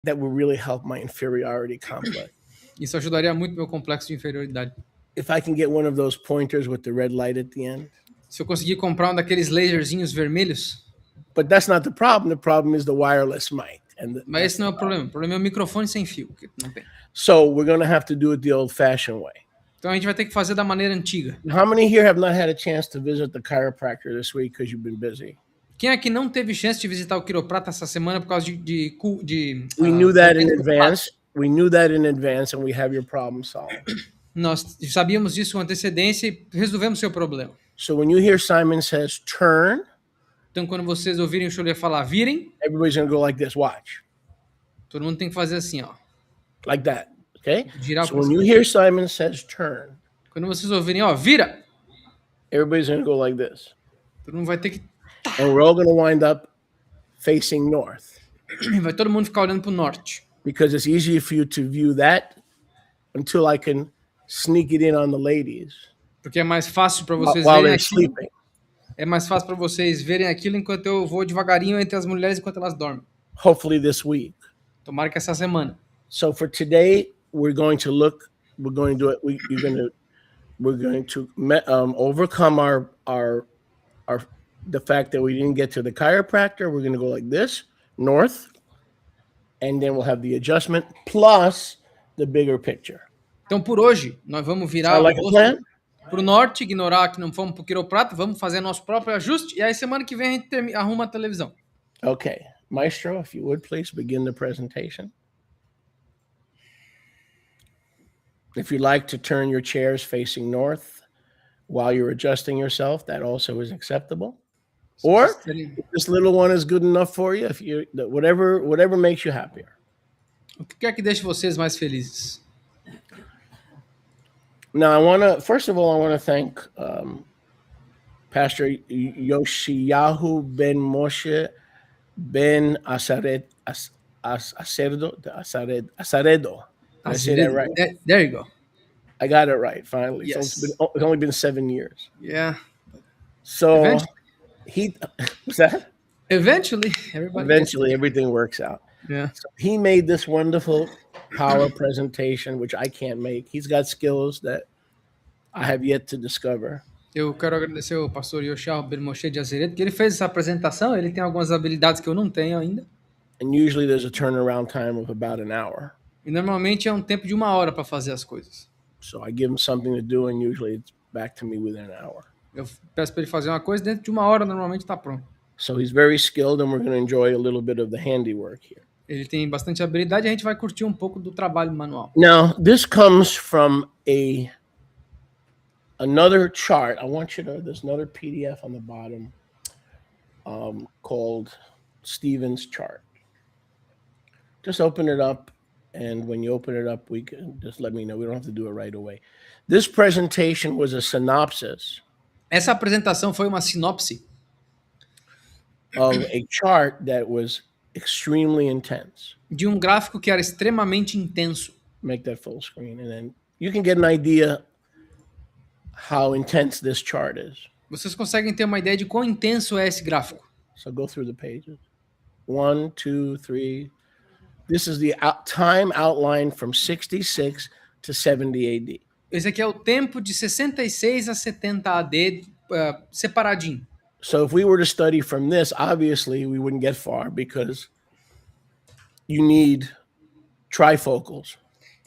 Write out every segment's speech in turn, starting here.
that would really help my inferiority complex. Isso ajudaria muito meu complexo de inferioridade. If I can get one of those pointers with the red light at the end. Se eu conseguir comprar um daqueles laserzinhos vermelhos. But that's not the problem. The problem is the wireless mic. Mas esse não é o problema. O problema é o microfone sem fio, que não tem. So we're going to have to do it the old-fashioned way. Então a gente vai ter que fazer da maneira antiga. How many here have not had a chance to visit the chiropractor this week because you've been busy? Quem aqui não teve chance de visitar o quiroprata essa semana por causa de We knew that in advance. We knew that in advance, and we have your problem solved. Nós sabíamos disso com antecedência e resolvemos seu problema. So when you hear Simon says turn, então quando vocês ouvirem o Shulia falar virem, everybody's going to go like this. Watch. Todo mundo tem que fazer assim, ó. Like that. Okay? Girar so when you hear Simon says turn, quando vocês ouvirem, ó, vira, everybody's going to go like this. Todo mundo vai ter que and we're all going to wind up facing north. Vai todo mundo ficar olhando para o norte. Because it's easier for you to view that until I can sneak it in on the ladies. Porque é mais fácil para vocês while verem they're aquilo. sleeping. É mais fácil para vocês verem aquilo enquanto eu vou devagarinho entre as mulheres enquanto elas dormem. Hopefully this week. Tomara que essa semana. So for today, we're going to do it. We're going to overcome the fact that we didn't get to the chiropractor. We're going to go like this, north, and then we'll have the adjustment plus the bigger picture. Então por hoje nós vamos virar like para o norte, ignorar que não fomos para o quiroprata, vamos fazer nosso próprio ajuste e aí semana que vem a gente arruma a televisão. Okay, Maestro, if you would please begin the presentation. If you'd like to turn your chairs facing north while you're adjusting yourself, that also is acceptable. Or if this little one is good enough for you, if you whatever makes you happier. O que quer que deixe vocês mais felizes? Now, first of all, I want to thank Pastor Yoshiyahu Ben Moshe Ben Asaredo. I say that right? There you go. I got it right, finally. Yes. So it's only been 7 years. Yeah. So eventually. What's that? Eventually, everything works out. Yeah. So he made this wonderful power presentation, which I can't make. He's got skills that I have yet to discover. Eu quero agradecer ao pastor Yoshiyahu Ben Moshe de Azeredo, que ele fez essa apresentação, ele tem algumas habilidades que eu não tenho ainda. And usually there's a turnaround time of about an hour. E normalmente é um tempo de 1 hora para fazer as coisas. So I give him something to do and usually it's back to me within an hour. Eu peço para ele fazer uma coisa, dentro de 1 hora normalmente está pronto. So he's very skilled and we're going to enjoy a little bit of the handiwork here. Ele tem bastante habilidade e a gente vai curtir um pouco do trabalho manual. Now, this comes from another chart. There's another PDF on the bottom called Stephen's chart. Just open it up, and when you open it up, we can just let me know. We don't have to do it right away. This presentation was a synopsis. Essa apresentação foi uma sinopse of a chart that was extremely intense. De gráfico que era extremamente intenso. Make that full screen, and then you can get an idea how intense this chart is. Vocês conseguem ter uma ideia de quão intenso é esse gráfico. So go through the pages. 1, 2, 3. This is the time outline from 66 to 70 AD. Esse aqui é o tempo de 66 a 70 AD, separadinho. So if we were to study from this, obviously we wouldn't get far because you need trifocals.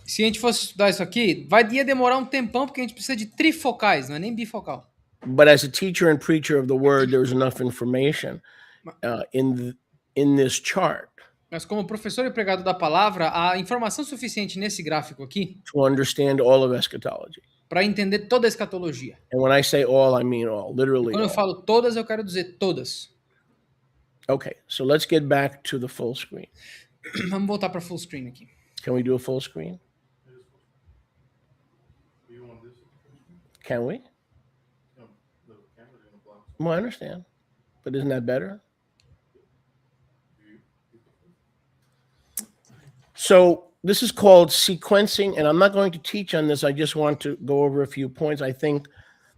Se a gente fosse estudar isso aqui, ia demorar um tempão porque a gente precisa de trifocais, não é nem bifocal. But as a teacher and preacher of the word, there's enough information in this chart. Mas como professor e pregador da palavra, há informação suficiente nesse gráfico aqui to understand all of eschatology. Para entender toda a escatologia. And when I say all, I mean all, literally. Quando eu falo todas, eu quero dizer todas. Okay, so let's get back to the full screen. Vamos voltar para full screen aqui. Can we do a full screen? Can we? Well, I understand, but isn't that better? So this is called sequencing, and I'm not going to teach on this. I just want to go over a few points. I think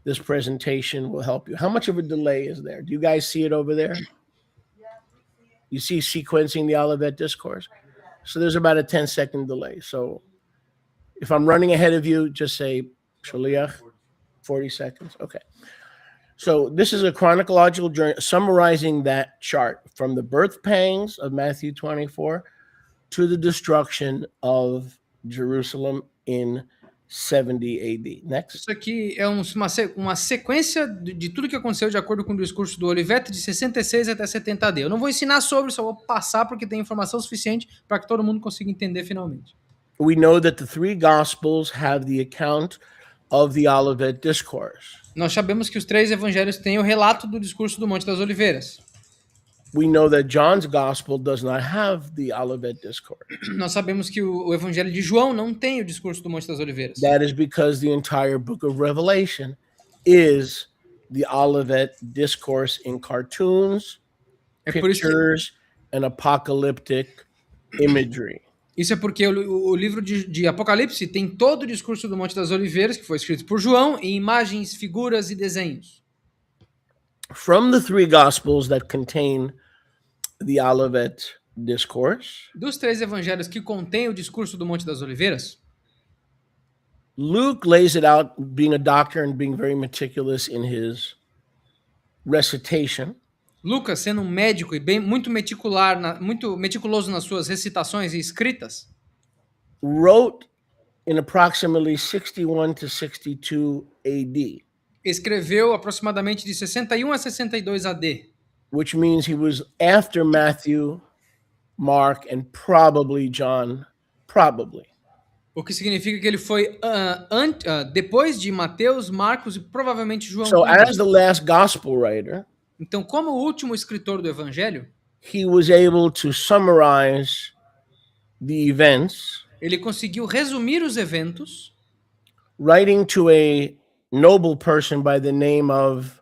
this presentation will help you. How much of a delay is there? Do you guys see it over there? You see sequencing the Olivet Discourse? So there's about a 10-second delay. So if I'm running ahead of you, just say Shaliach, 40 seconds. Okay. So this is a chronological journey summarizing that chart from the birth pangs of Matthew 24 to the destruction of Jerusalem in 70 AD. Next. Isso aqui é uma sequência de tudo que aconteceu de acordo com o discurso do Olivetti de 66 até 70 AD. Eu não vou ensinar sobre, só vou passar porque tem informação suficiente para que todo mundo consiga entender finalmente. We know that the three Gospels have the account of the Olivet Discourse. Nós sabemos que os três evangelhos têm o relato do discurso do Monte das Oliveiras. We know that John's Gospel does not have the Olivet Discourse. Nós sabemos que o evangelho de João não tem o discurso do Monte das Oliveiras. That is because the entire book of Revelation is the Olivet Discourse in cartoons, pictures, and apocalyptic imagery. Isso é porque o livro de Apocalipse tem todo o discurso do Monte das Oliveiras, que foi escrito por João, em imagens, figuras e desenhos. From the three Gospels that contain the Olivet Discourse, dos três evangelhos que contêm o discurso do Monte das Oliveiras, Luke lays it out being a doctor and being very meticulous in his recitation. Lucas, sendo um médico e muito meticuloso nas suas recitações e escritas, wrote in approximately 61 to 62 AD. Escreveu aproximadamente de 61 a 62 AD. Which means he was after Matthew, Mark, and probably John, probably. O que significa que ele foi depois de Mateus, Marcos e provavelmente João. So as the last gospel writer, então, como o último escritor do evangelho, he was able to summarize the events. Ele conseguiu resumir os eventos, writing to a noble person by the name of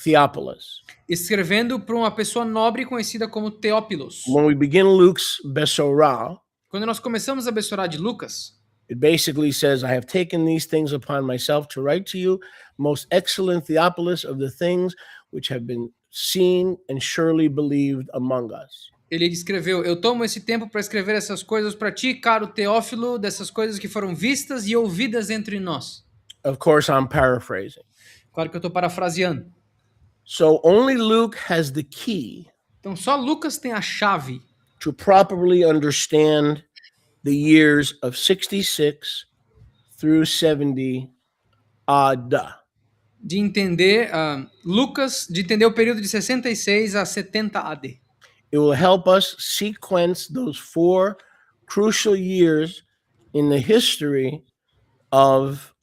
Theophilus. Escrevendo para uma pessoa nobre conhecida como Teópilos. When we begin Luke's Besorah, quando nós começamos a Besorah de Lucas, it basically says, I have taken these things upon myself to write to you, most excellent Theophilus, of the things which have been seen and surely believed among us. Ele escreveu, eu tomo esse tempo para escrever essas coisas para ti, caro Teófilo, dessas coisas que foram vistas e ouvidas entre nós. Of course, I'm paraphrasing. Claro que eu estou parafraseando. So only Luke has the key. Então só Lucas tem a chave to properly understand the years of 66 through 70 AD. De entender Lucas, de entender o período de 66 a 70 AD. It will help us sequence those 4 crucial years in the history of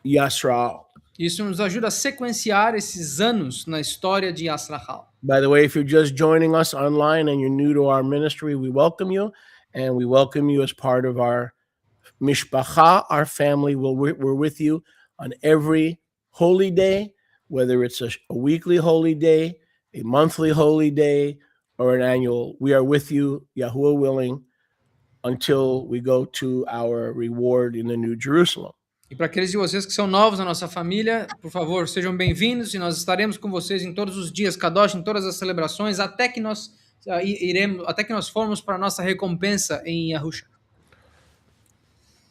Yisrael. Isso nos ajuda a sequenciar esses anos na história de Yisrael. By the way, if you're just joining us online and you're new to our ministry, we welcome you, and we welcome you as part of our mishpacha, our family. We're with you on every holy day, whether it's a weekly holy day, a monthly holy day, or an annual. We are with you, Yahuwah willing, until we go to our reward in the New Jerusalem. E para aqueles de vocês que são novos na nossa família, por favor, sejam bem-vindos e nós estaremos com vocês em todos os dias Kadosh, em todas as celebrações, até que nós formos para a nossa recompensa em Yahusha.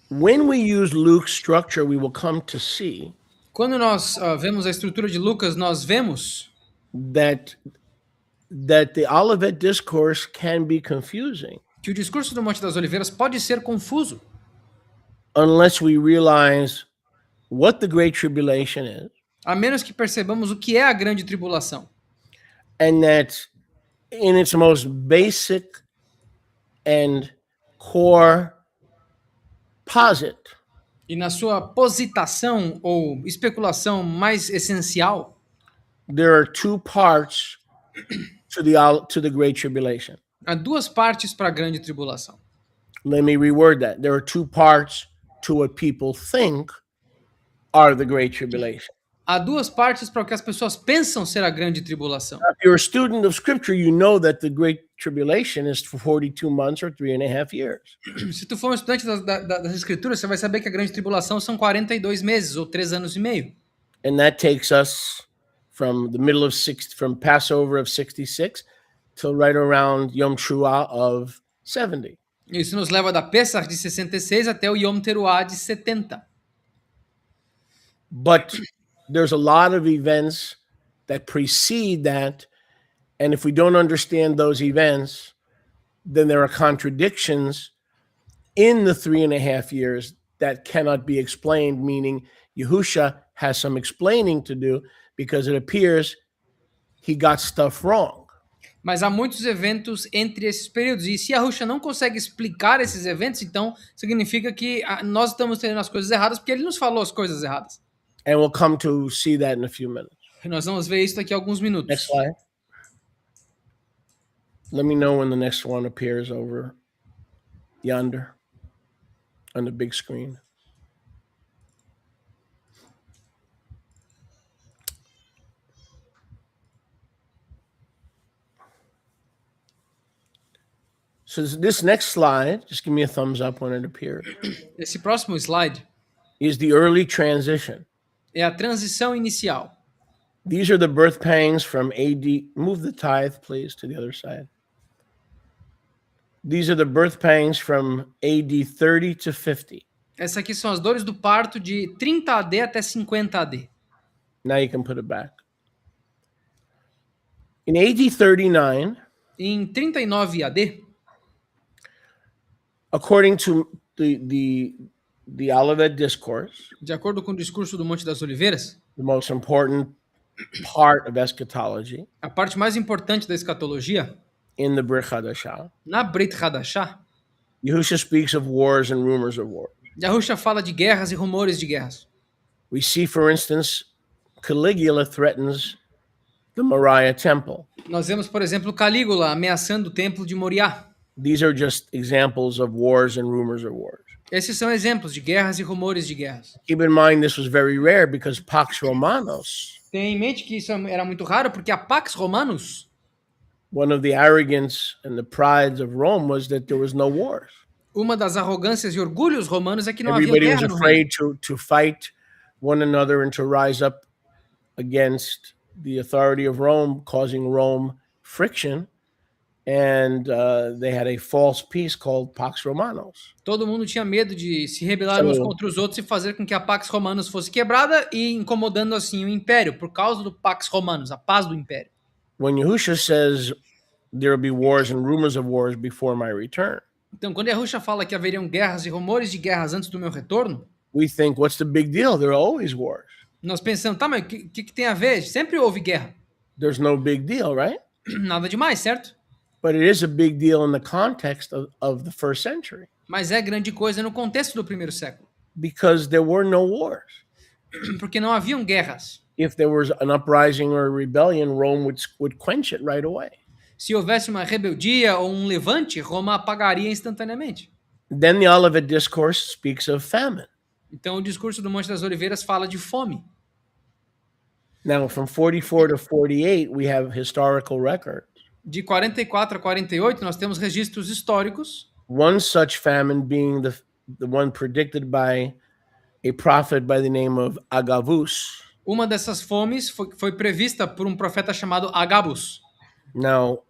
When we use Luke's structure, we will come to see quando nós vemos a estrutura de Lucas, nós vemos that the Olivet Discourse can be confusing. Que o discurso do Monte das Oliveiras pode ser confuso. Unless we realize what the Great Tribulation is. A menos que percebamos o que é a grande tribulação. And that in its most basic and core posit. E na sua positação ou especulação mais essencial, there are 2 parts to the Great Tribulation. Há 2 partes para a grande tribulação. Let me reword that. There are 2 parts to what people think are the Great Tribulation. Há 2 partes para o que as pessoas pensam ser a grande tribulação. If you're a student of Scripture, you know that the Great Tribulation is for 42 months or 3.5 years. Se tu for um estudante das Escrituras, você vai saber que a grande tribulação são 42 meses ou 3 anos e meio. And that takes us from the middle of from Passover of 66 till right around Yom Teruah of 70. Isso nos leva da Pessah de 66 até o Yom Teruah de 70. But there's a lot of events that precede that, and if we don't understand those events, then there are contradictions in the 3.5 years that cannot be explained, meaning Yahusha has some explaining to do because it appears he got stuff wrong. Mas há muitos eventos entre esses períodos. E se Yahusha não consegue explicar esses eventos, então significa que nós estamos tendo as coisas erradas porque ele nos falou as coisas erradas. And we'll come to see that in a few minutes. E nós vamos ver isso daqui a alguns minutos. Next slide. Let me know when the next one appears over yonder on the big screen. So this next slide, just give me a thumbs up when it appears, Esse próximo slide is the early transition. é a transição inicial. These are the birth pangs from AD. Move the tithe, please, to the other side. These are the birth pangs from AD 30 to 50. Essas aqui são as dores do parto de 30 AD até 50 AD. Now you can put it back. In AD 39, Em 39 AD, according to the Olivet Discourse, de acordo com o discurso do Monte das Oliveiras, the most important part of eschatology a parte mais importante da escatologia, in the Brit Hadashah, na Brit Hadashah, Yahusha speaks of wars and rumors of wars. Yahusha fala de guerras e rumores de guerras. We see, for instance, Caligula threatens the Moriah temple. Nós vemos, por exemplo, Calígula ameaçando o templo de Moriá. These are just examples of wars and rumors of wars. Esses são exemplos de guerras e rumores de guerras. Keep in mind this was very rare because Pax Romanos, Tenha em mente que isso era muito raro porque a Pax Romanus, one of the arrogance and the prides of Rome was that there was no wars. uma das arrogâncias e orgulhos romanos é que não havia Everybody was guerra no reino. afraid to fight one another and to rise up against the authority of Rome, causing Rome friction. And they had a false peace called Pax Romanos. Todo mundo tinha medo de se rebelar uns contra os outros e fazer com que a Pax Romanus fosse quebrada e incomodando assim o império, por causa do Pax Romanus, a paz do império. When Yahusha says there will be wars and rumors of wars before my return, Então, quando Yahusha fala que haveriam guerras e rumores de guerras antes do meu retorno, we think, what's the big deal? There are always wars. nós pensamos, tá, mas o que tem a ver? Sempre houve guerra. There's no big deal, right? Nada demais, certo? But it is a big deal in the context of the first century Mas é grande coisa no contexto do primeiro século, because there were no wars. porque não haviam guerras. If there was an uprising or a rebellion, Rome would quench it right away. Se houvesse uma rebeldia ou um levante, Roma apagaria instantaneamente. Then the Olivet Discourse speaks of famine. Então, o discurso do Monte das Oliveiras fala de fome. Now, from 44 to 48, we have historical records. De 44 a 48, nós temos registros históricos. One such famine being the one predicted by a prophet by the name of Agabus. Uma dessas fomes foi prevista por um profeta chamado Agabus. Now,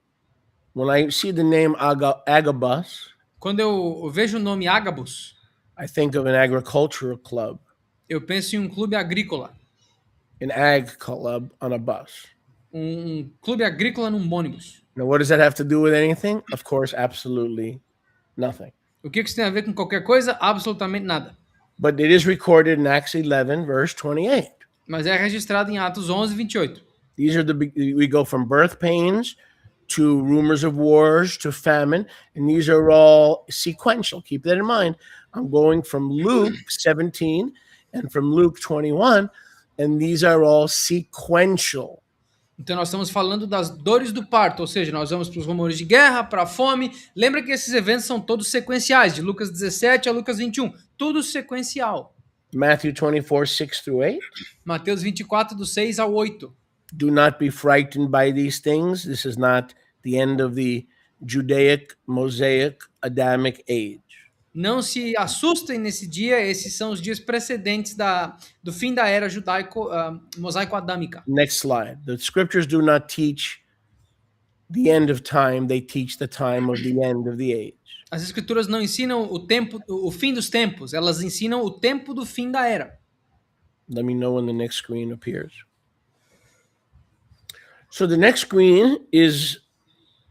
when I see the name Agabus, Quando eu vejo o nome Agabus, I think of an agricultural club, eu penso em um clube agrícola. an ag club on a bus. Um clube agrícola num ônibus. Now, what does that have to do with anything? Of course, absolutely nothing. O que isso tem a ver com qualquer coisa? Absolutamente nada. But it is recorded in Acts 11, verse 28. Mas é registrado em Atos 11, 28. These are we go from birth pains to rumors of wars to famine, and these are all sequential. Keep that in mind. I'm going from Luke 17 and from Luke 21, and these are all sequential. Então nós estamos falando das dores do parto, ou seja, nós vamos para os rumores de guerra, para a fome. Lembra que esses eventos são todos sequenciais, de Lucas 17 a Lucas 21. Tudo sequencial. Matthew 24, 6 through 8. Mateus 24, do 6 ao 8. Do not be frightened by these things. This is not the end of the Judaic, Mosaic, Adamic age. Não se assustem nesse dia, esses são os dias precedentes do fim da era mosaico-adâmica. Next slide. The scriptures do not teach the end of time, they teach the time of the end of the age. As escrituras não ensinam o fim dos tempos, elas ensinam o tempo do fim da era. Let me know when the next screen appears. So the next screen is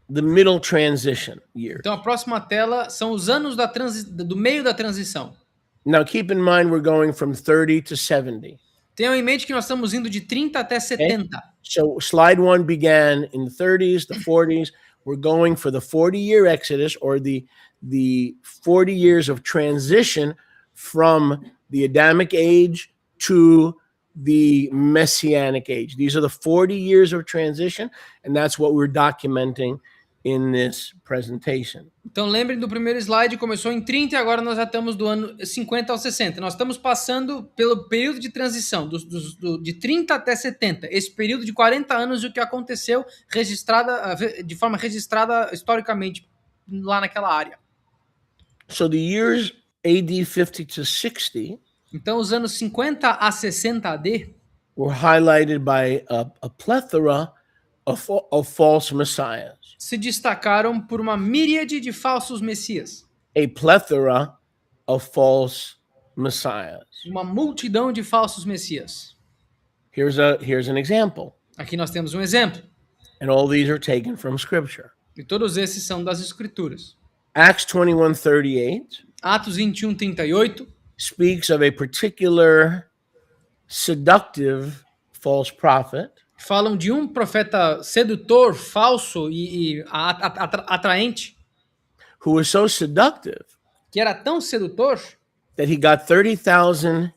the middle transition year. Então a próxima tela são os anos do meio da transição. Now keep in mind we're going from 30 to 70. Tenham em mente que nós estamos indo de 30 até 70. So slide 1 began in the 30s, the 40s. We're going for the 40-year Exodus, or the 40 years of transition from the Adamic age to the Messianic age. These are the 40 years of transition, and that's what we're documenting in this presentation. Então lembrem do primeiro slide, começou em 30 e agora nós já estamos do ano 50 ao 60. Nós estamos passando pelo período de transição, de 30 até 70. Esse período de 40 anos, o que aconteceu de forma registrada historicamente lá naquela área. So the years AD 50 to 60 Então os anos 50 a 60 AD were highlighted by a plethora of false messiahs. Se destacaram por uma miríade de falsos messias. A plethora of false messiahs. Uma multidão de falsos messias. Here's an example. Aqui nós temos um exemplo. And all these are taken from scripture. E todos esses são das escrituras. Acts 21:38 Atos 21:38 speaks of a particular seductive false prophet falam de um profeta sedutor, falso e atraente, who was so seductive que era tão sedutor that he got 30,000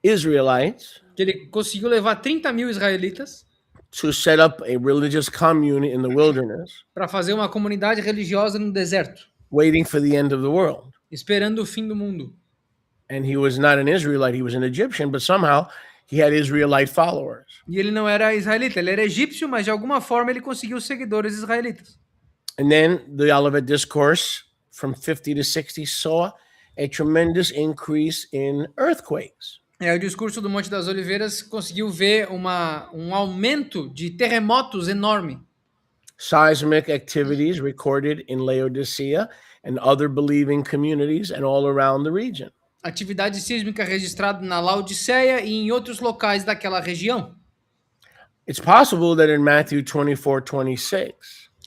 Israelites que ele conseguiu levar 30.000 israelitas to set up a religious commune in the wilderness, para fazer uma comunidade religiosa no deserto, waiting for the end of the world. esperando o fim do mundo. And he was not an Israelite, he was an Egyptian, but somehow he had Israelite followers. E ele não era israelita, ele era egípcio, mas de alguma forma ele conseguiu seguidores israelitas. And then the Olivet Discourse from 50 to 60 saw a tremendous increase in earthquakes. O discurso do Monte das Oliveiras conseguiu ver um aumento de terremotos enorme. Seismic activities recorded in Laodicea and other believing communities and all around the region. Atividade sísmica registrada na Laodiceia e em outros locais daquela região. It's possible that in Matthew 24:26,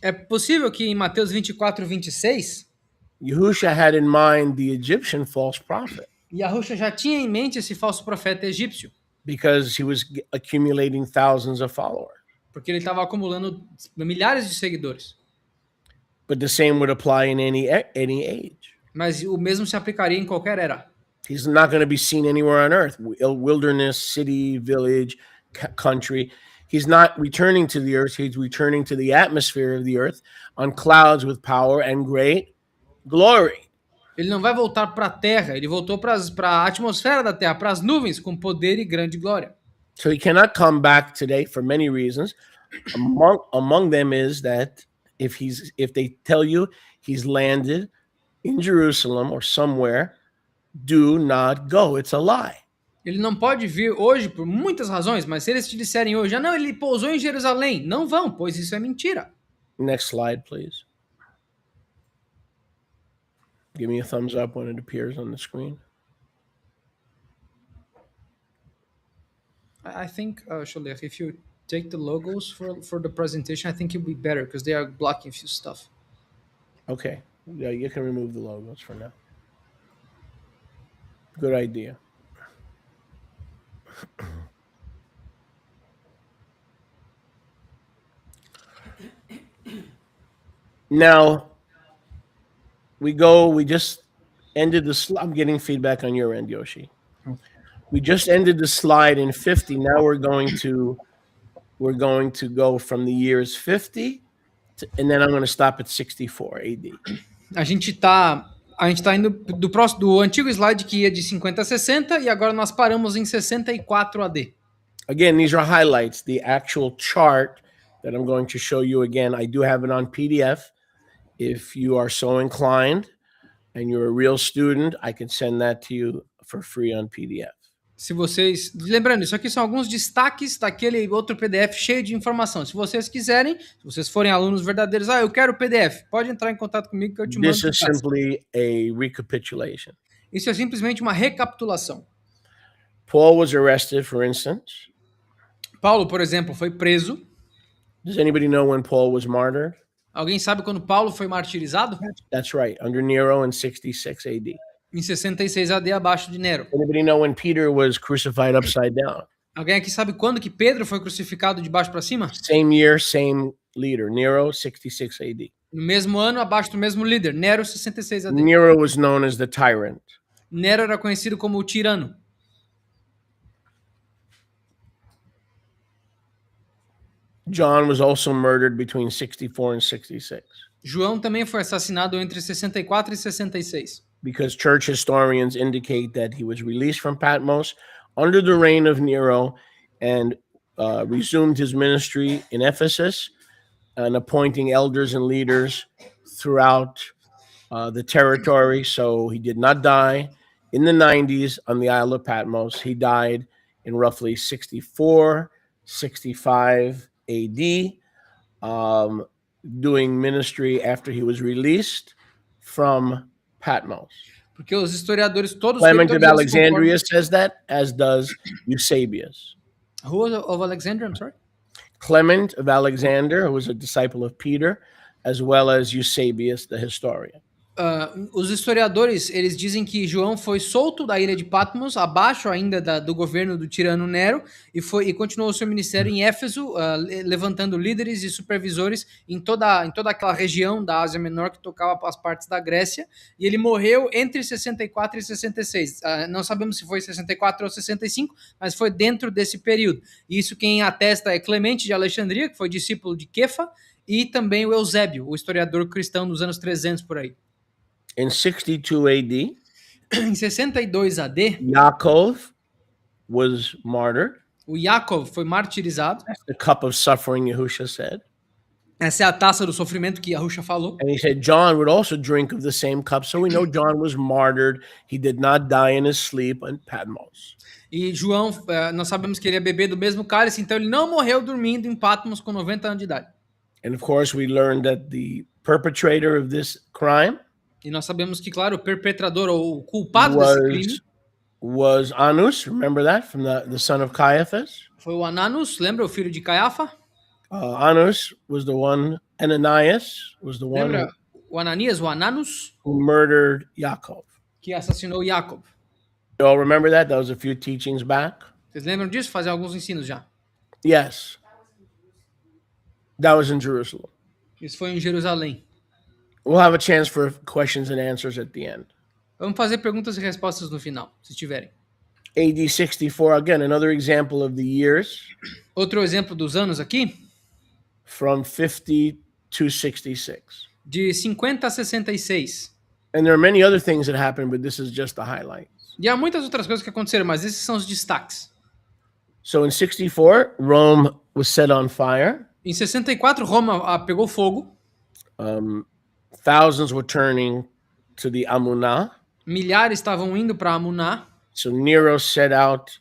É possível que em Mateus 24:26, Yahusha had in mind the Egyptian false prophet Yahusha já tinha em mente esse falso profeta egípcio, because he was accumulating thousands of followers. porque ele estava acumulando milhares de seguidores. But the same would apply in any age. Mas o mesmo se aplicaria em qualquer era. He's not going to be seen anywhere on earth, wilderness, city, village, country. He's not returning to the earth. He's returning to the atmosphere of the earth on clouds with power and great glory. Ele não vai voltar para a terra, ele voltou para a atmosfera da terra, para as nuvens, com poder e grande glória. So he cannot come back today for many reasons. Among them is that if they tell you he's landed in Jerusalem or somewhere, do not go. It's a lie. Ele não pode vir hoje por muitas razões, mas se eles te disserem hoje, não, ele pousou em Jerusalém, não vão, pois isso é mentira. Next slide, please. Give me a thumbs up when it appears on the screen. I think, Sholer, if you take the logos for the presentation, I think it would be better because they are blocking a few stuff. Okay. Yeah, you can remove the logos for now. Good idea. Now, we just ended I'm getting feedback on your end, Yoshi. We just ended the slide in 50. Now we're going to go from the years 50 and then I'm going to stop at 64 AD. A gente tá indo do antigo slide que ia de 50 a 60 e agora nós paramos em 64 AD. Again, these are highlights. The actual chart that I'm going to show you again, I do have it on PDF. If you are so inclined and you're a real student, I can send that to you for free on PDF. Se vocês. Lembrando, isso aqui são alguns destaques daquele outro PDF cheio de informação. Se vocês quiserem, se vocês forem alunos verdadeiros, eu quero o PDF, pode entrar em contato comigo que eu te mando. This is simply a recapitulation. Isso é simplesmente uma recapitulação. Paul was arrested, for instance. Paulo, por exemplo, foi preso. Does anybody know when Paul was martyred? Alguém sabe quando Paulo foi martirizado? That's right, under Nero in 66 AD. Em 66 AD, abaixo de Nero. Anybody know when Peter was crucified upside down? Alguém aqui sabe quando que Pedro foi crucificado de baixo para cima? Same year, same leader, Nero, 66 AD. No mesmo ano, abaixo do mesmo líder, Nero, 66 AD. Nero was known as the tyrant. Nero era conhecido como o tirano. John was also murdered between 64 and 66. João também foi assassinado entre 64 e 66. Because church historians indicate that he was released from Patmos under the reign of Nero and resumed his ministry in Ephesus and appointing elders and leaders throughout the territory. So he did not die in the 90s on the Isle of Patmos. He died in roughly 64, 65 AD, doing ministry after he was released from Patmos. Porque os historiadores todos... Clement of Alexandria says that, as does Eusebius. Who of Alexandria, I'm sorry? Clement of Alexander, who was a disciple of Peter, as well as Eusebius, the historian. Os historiadores, eles dizem que João foi solto da ilha de Patmos, abaixo ainda do governo do tirano Nero, e continuou seu ministério em Éfeso, levantando líderes e supervisores em toda aquela região da Ásia Menor que tocava as partes da Grécia, e ele morreu entre 64 e 66. Não sabemos se foi 64 ou 65, mas foi dentro desse período. E isso quem atesta é Clemente de Alexandria, que foi discípulo de Kefa, e também o Eusébio, o historiador cristão dos anos 300 por aí. In 62 AD, em 62 AD, Yaakov was martyred. O Yaakov foi martirizado. That's the cup of suffering, Yahusha said. Essa é a taça do sofrimento que Yahusha falou. And he said John would also drink of the same cup. So we know John was martyred. He did not die in his sleep on Patmos. E João, nós sabemos que ele ia beber do mesmo cálice, então ele não morreu dormindo em Patmos com 90 anos de idade. And of course, we learned that the perpetrator of this crime E nós sabemos que, claro, o perpetrador ou o culpado desse crime was Anus. Remember that from the son of Caiaphas? Foi o Ananus, lembra o filho de Caiafa? Anus was the one. Ananias was the one. Lembra o Ananias, o Ananus, who murdered Yaakov. Que assassinou Yaakov. You all remember that? That was a few teachings back. Vocês lembram disso? Fazem alguns ensinos já. Yes. That was in Jerusalem. Isso foi em Jerusalém. We'll have a chance for questions and answers at the end. Vamos fazer perguntas e respostas no final, se tiverem. AD 64, again, another example of the years. Outro exemplo dos anos aqui. From 50 to 66. De 50 a 66. And there are many other things that happened, but this is just the highlights. E há muitas outras coisas que aconteceram, mas esses são os destaques. So in 64, Rome was set on fire. Em 64, Roma pegou fogo. Thousands were turning to the Amunah. Milhares estavam indo para Amunah. So Nero set out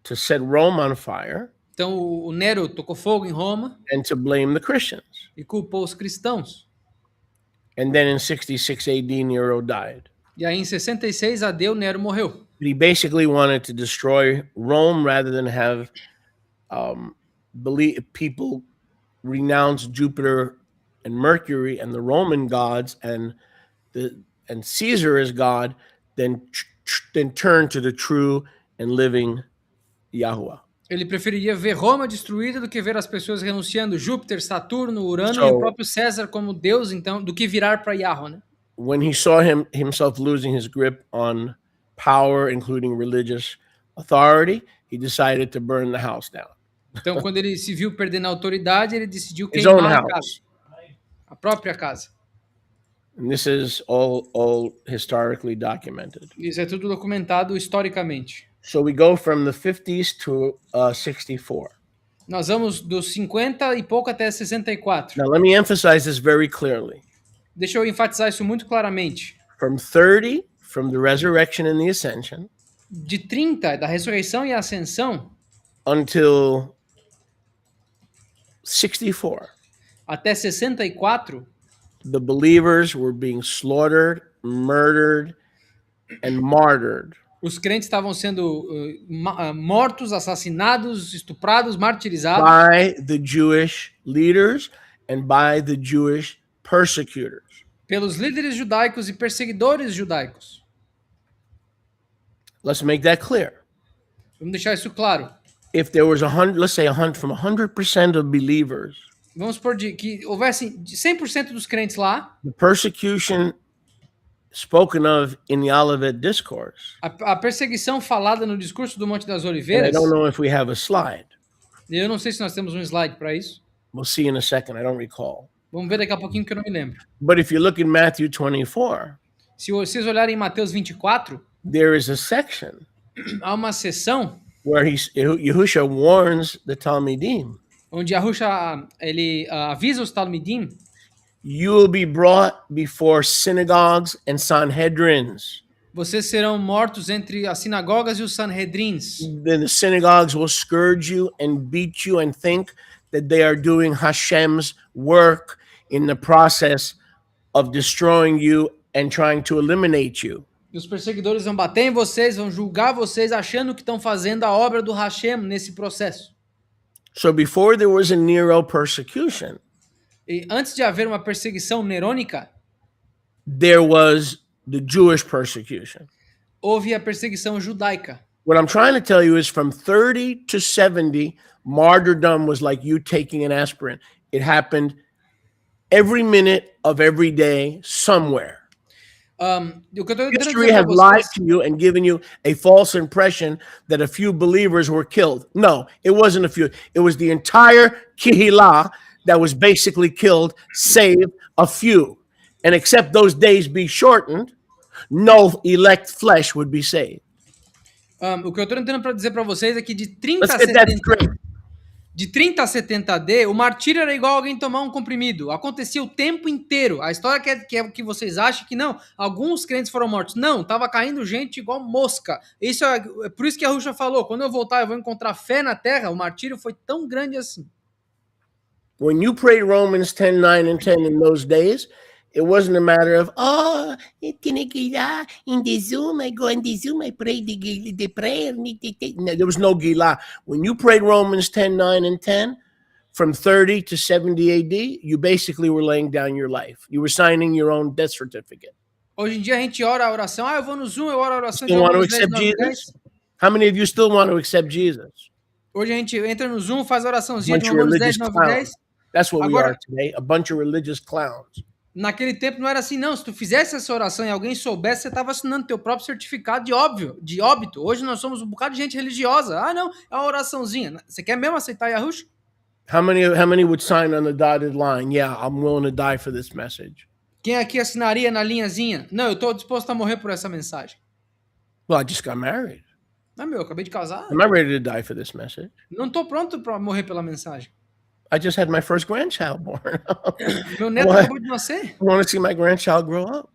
to set Rome on fire. Então o Nero tocou fogo em Roma. And to blame the Christians. E culpou os cristãos. And then in 66 AD, Nero died. E aí em 66 AD, o Nero morreu. He basically wanted to destroy Rome rather than have people renounce Jupiter and Mercury and the Roman gods and Caesar as God, then turn to the true and living Yahuwah. Ele preferiria ver Roma destruída do que ver as pessoas renunciando Júpiter, Saturno, Urano e o próprio César como Deus, então, do que virar para Yahweh, né? When he saw himself losing his grip on power, including religious authority, he decided to burn the house down. Então, quando ele se viu perdendo a autoridade, ele decidiu queimar a casa. A própria casa. And this is all historically documented. Isso é tudo documentado historicamente. So we go from the 50s to 64. Nós vamos dos 50 e pouco até 64. Now let me emphasize this very clearly. Deixa eu enfatizar isso muito claramente. From 30, from the resurrection and the ascension. de 30, da ressurreição e ascensão, until 64, até 64, the believers were being slaughtered, murdered, and martyred os crentes estavam sendo mortos, assassinados, estuprados, martirizados by the Jewish leaders and by the Jewish persecutors. pelos líderes judaicos e perseguidores judaicos. Let's make that clear. Vamos deixar isso claro. If there was 100, let's say 100 from 100% of believers, Vamos supor que houvesse 100% dos crentes lá, the persecution spoken of in the Olivet Discourse. a perseguição falada no discurso do Monte das And I Oliveiras. don't know if we have a slide. Eu não sei se nós temos um slide para isso. We'll see in a second. I don't recall. Vamos ver daqui a pouquinho que eu não me lembro. But if you look in Matthew 24, Se vocês olharem em Mateus 24, there is a section há uma seção where Yahushua warns the Talmidim, onde Yahusha ele avisa os Talmidim: you will be brought before synagogues and Sanhedrins. vocês serão mortos entre as sinagogas e os Sanhedrins. Then the synagogues will scourge you and beat you and think that they are doing Hashem's work in the process of destroying you and trying to eliminate you. E os perseguidores vão bater em vocês, vão julgar vocês, achando que estão fazendo a obra do Hashem nesse processo. So before there was a Nero persecution, E antes de haver uma perseguição nerônica, there was the Jewish persecution. houve a perseguição judaica. What I'm trying to tell you is from 30 to 70, martyrdom was like you taking an aspirin. It happened every minute of every day somewhere. O que eu tô tentando History dizer has pra lied vocês, to you and given you a false impression that a few believers were killed. No, it wasn't a few. It was the entire Kihila that was basically killed, save a few. And except those days be shortened, no elect flesh would be saved. o que eu tô tentando dizer para vocês é que de 30 Let's a get that 70 straight. De 30 a 70 AD, o martírio era igual alguém tomar um comprimido. Acontecia o tempo inteiro. A história é que vocês acham que não, alguns crentes foram mortos. Não, tava caindo gente igual mosca. Isso é por isso que a Rusha falou, quando eu voltar eu vou encontrar fé na terra. O martírio foi tão grande assim. When you prayed Romans 10, 9, and 10 in those days, it wasn't a matter of, in the Zoom, I go in the Zoom, I pray the prayer. No, there was no Gilah. When you prayed Romans 10, 9, and 10, from 30 to 70 AD, you basically were laying down your life. You were signing your own death certificate. Hoje em dia a gente ora a oração, eu vou no Zoom, eu oro a oração de Still want to Romanos 10, accept 9, 10. Jesus? How many of you still want to accept Jesus? Hoje a gente entra no Zoom, faz a oraçãozinha Bunch de of Romanos religious 10, 9, 10. clowns. That's what we Agora- are today, a bunch of religious clowns. Naquele tempo não era assim, não. Se tu fizesse essa oração e alguém soubesse, você estava assinando teu próprio certificado de óbito. Hoje nós somos um bocado de gente religiosa. Ah, não, é uma oraçãozinha. Você quer mesmo aceitar Yahushua? How many would sign on the dotted line? Yeah, I'm willing to die for this message. Quem aqui assinaria na linhazinha? Não, eu estou disposto a morrer por essa mensagem. Well, I just got married. Não, meu, eu acabei de casar. I'm not ready to die for this message. Não estou pronto para morrer pela mensagem. I just had my first grandchild born. Meu neto What? acabou de nascer. I want to see my grandchild grow up.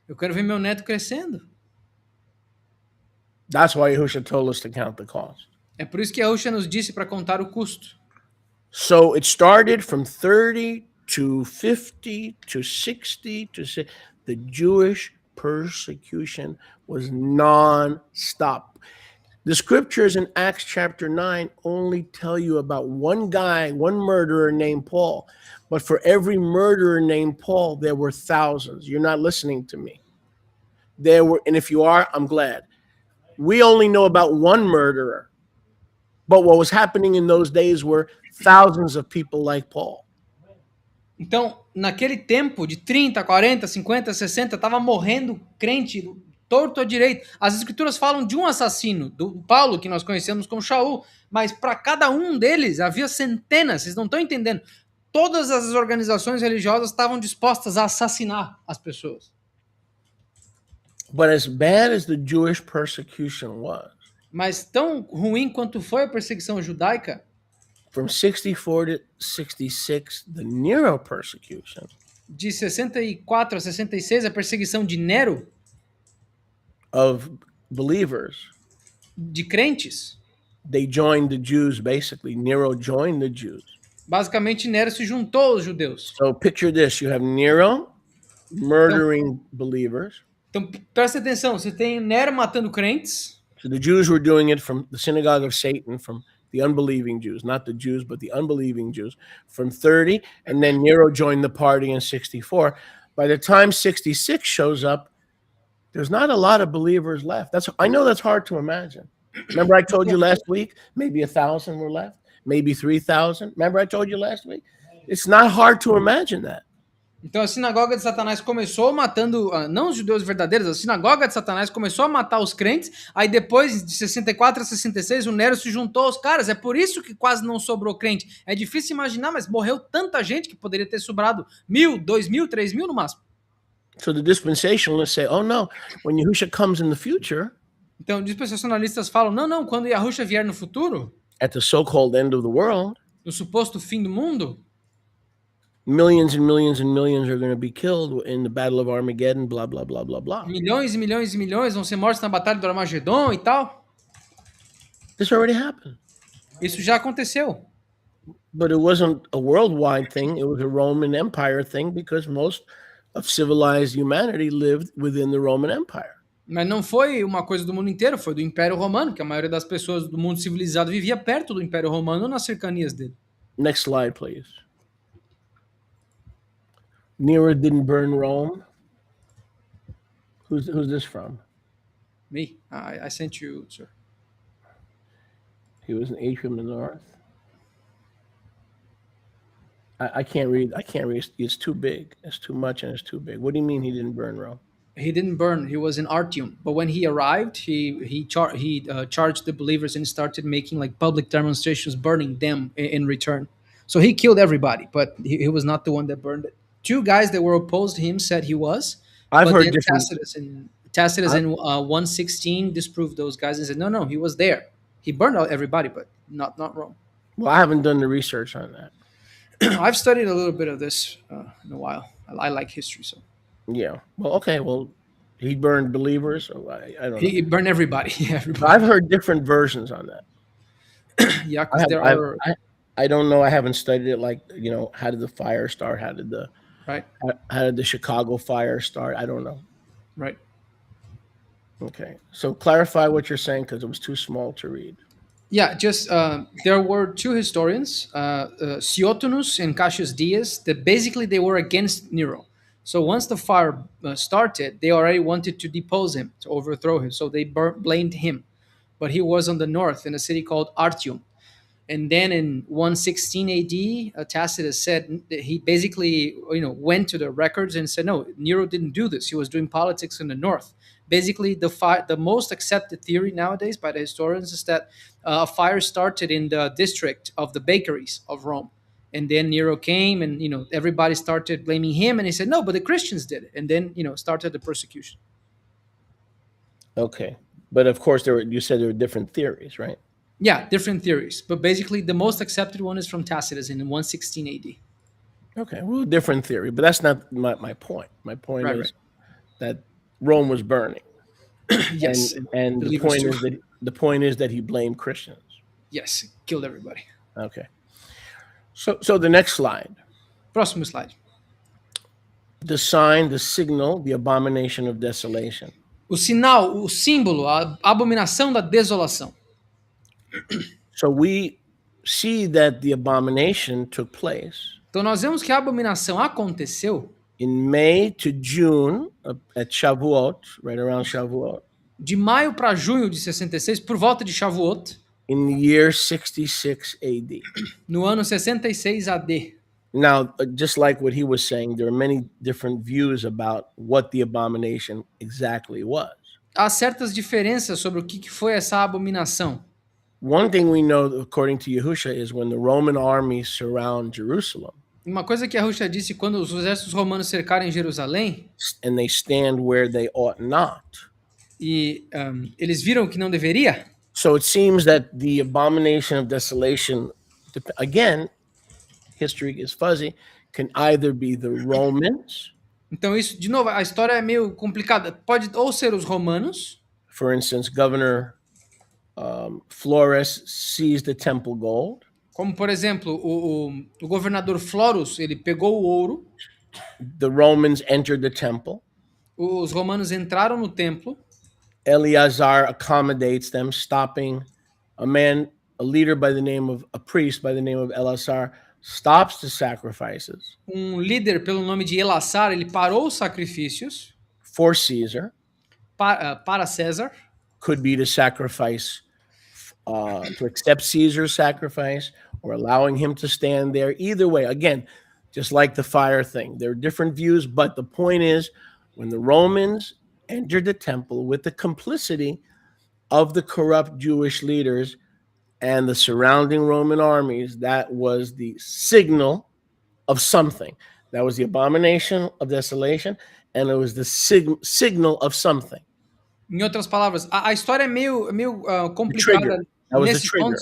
Eu quero ver meu neto crescendo. That's why Yahushua told us to count the cost. É por isso que Yahushua nos disse para contar o custo. So it started from 30 to 50 to 60 to 60. The Jewish persecution was non-stop. The scriptures in Acts chapter 9 only tell you about one guy, one murderer named Paul. But for every murderer named Paul, there were thousands. You're not listening to me. There were, and if you are, I'm glad. We only know about one murderer. But what was happening in those days were thousands of people like Paul. Então, naquele tempo de 30, 40, 50, 60, estava morrendo crente torto à direita. As escrituras falam de um assassino, do Paulo, que nós conhecemos como Shaul, mas para cada um deles havia centenas, vocês não estão entendendo. Todas as organizações religiosas estavam dispostas a assassinar as pessoas. But as bad as the Jewish persecution was, Mas tão ruim quanto foi a perseguição judaica, from 64 to 66, the Nero persecution de 64 a 66, a perseguição de Nero, of believers de crentes. They joined the Jews, basically. Nero joined the Jews. Basicamente, Nero se juntou aos judeus. So picture this. You have Nero murdering believers. Então, presta atenção, você tem Nero matando crentes. So the Jews were doing it from the synagogue of Satan, from the unbelieving Jews, not the Jews, but the unbelieving Jews, from 30. And then Nero joined the party in 64. By the time 66 shows up, there's not a lot of believers left. I know that's hard to imagine. Remember I told you last week, maybe 1,000 were left, maybe 3,000. Remember I told you last week? It's not hard to imagine that. Então a sinagoga de Satanás começou matando, não os judeus verdadeiros, a sinagoga de Satanás começou a matar os crentes, aí depois de 64 a 66 o Nero se juntou aos caras, é por isso que quase não sobrou crente. É difícil imaginar, mas morreu tanta gente que poderia ter sobrado 1.000, 2.000, 3.000 no máximo. So the dispensationalists say, oh no, when Yahusha comes in the future, então dispensacionalistas falam, não, quando Yahusha vier no futuro, at the so-called end of the world, no suposto fim do mundo, millions and millions and millions are going to be killed in the Battle of Armageddon, blah, blah, blah, blah, blah. Milhões e milhões e milhões vão ser mortos na Batalha do Armagedon e tal. This already happened. Isso já aconteceu. But it wasn't a worldwide thing. It was a Roman Empire thing because most of civilized humanity lived within the Roman Empire. Mas não foi uma coisa do mundo inteiro, foi do Império Romano, que a maioria das pessoas do mundo civilizado vivia perto do Império Romano, nas cercanias dele. Next slide, please. Nero didn't burn Rome. Who's this from? Me? I sent you, sir. He was in Atrium in the North. I can't read. It's too big. It's too much and it's too big. What do you mean he didn't burn Rome? He didn't burn. He was in Artium. But when he arrived, he charged the believers and started making like public demonstrations, burning them in return. So he killed everybody, but he was not the one that burned it. Two guys that were opposed to him said he was. I've heard different. Tacitus in 116 disproved those guys and said, no, he was there. He burned out everybody, but not Rome. Well, I haven't done the research on that. I've studied a little bit of this in a while. I like history, so. Yeah. Well, okay. Well, he burned believers. So I don't know. He burned everybody. Yeah, everybody. I've heard different versions on that. Yeah, because there are. I don't know. I haven't studied it. Like, how did the fire start? How did the Chicago fire start? I don't know. Right. Okay. So clarify what you're saying because it was too small to read. Yeah, just there were two historians, Suetonius and Cassius Dias, that basically they were against Nero. So once the fire started, they already wanted to depose him, to overthrow him. So they blamed him. But he was on the north in a city called Artium. And then in 116 AD, Tacitus said that he basically went to the records and said, no, Nero didn't do this. He was doing politics in the north. Basically, the most accepted theory nowadays by the historians is that a fire started in the district of the bakeries of Rome. And then Nero came and, everybody started blaming him. And he said, no, but the Christians did it. And then, started the persecution. Okay. But of course, you said there were different theories, right? Yeah, different theories. But basically, the most accepted one is from Tacitus in 116 AD. Okay. Well, different theory. But that's not my point. My point is that Rome was burning. Yes. And the point is that he blamed Christians. Yes. Killed everybody. Okay. So the next slide. Próximo slide. The sign, the signal, the abomination of desolation. O sinal, o símbolo, a abominação da desolação. So we see that the abomination took place. Então nós vemos que a abominação aconteceu in May to June at Shavuot, right around Shavuot. De maio para junho de 66, por volta de Shavuot. In the year 66 AD. No ano 66 AD. Now, just like what he was saying, there are many different views about what the abomination exactly was. Há certas diferenças sobre o que foi essa abominação. One thing we know, according to Yahusha, is when the Roman armies surround Jerusalem. Uma coisa que Yahusha disse quando os exércitos romanos cercarem Jerusalém. And they stand where they ought not. E eles viram que não deveria. So it seems that the abomination of desolation, again, history is fuzzy, can either be the Romans. Então isso, de novo, a história é meio complicada. Pode ou ser os romanos. For instance, Governor Flores seized the temple gold. Como, por exemplo, o governador Florus, ele pegou o ouro, The Romans entered the temple. os romanos entraram no templo, Eleazar accommodates them, stopping a leader by the name of, a priest by the name of Eleazar, stops the sacrifices líder pelo nome de Elassar, ele parou os sacrifícios for Caesar. Para César. Could be to sacrifice, to accept Caesar's sacrifice, or allowing him to stand there. Either way, again, just like the fire thing, there are different views, but the point is, when the Romans entered the temple with the complicity of the corrupt Jewish leaders and the surrounding Roman armies, that was the signal of something. That was the abomination of desolation, and it was the signal of something. Em outras palavras, a história é meio complicada nesse ponto,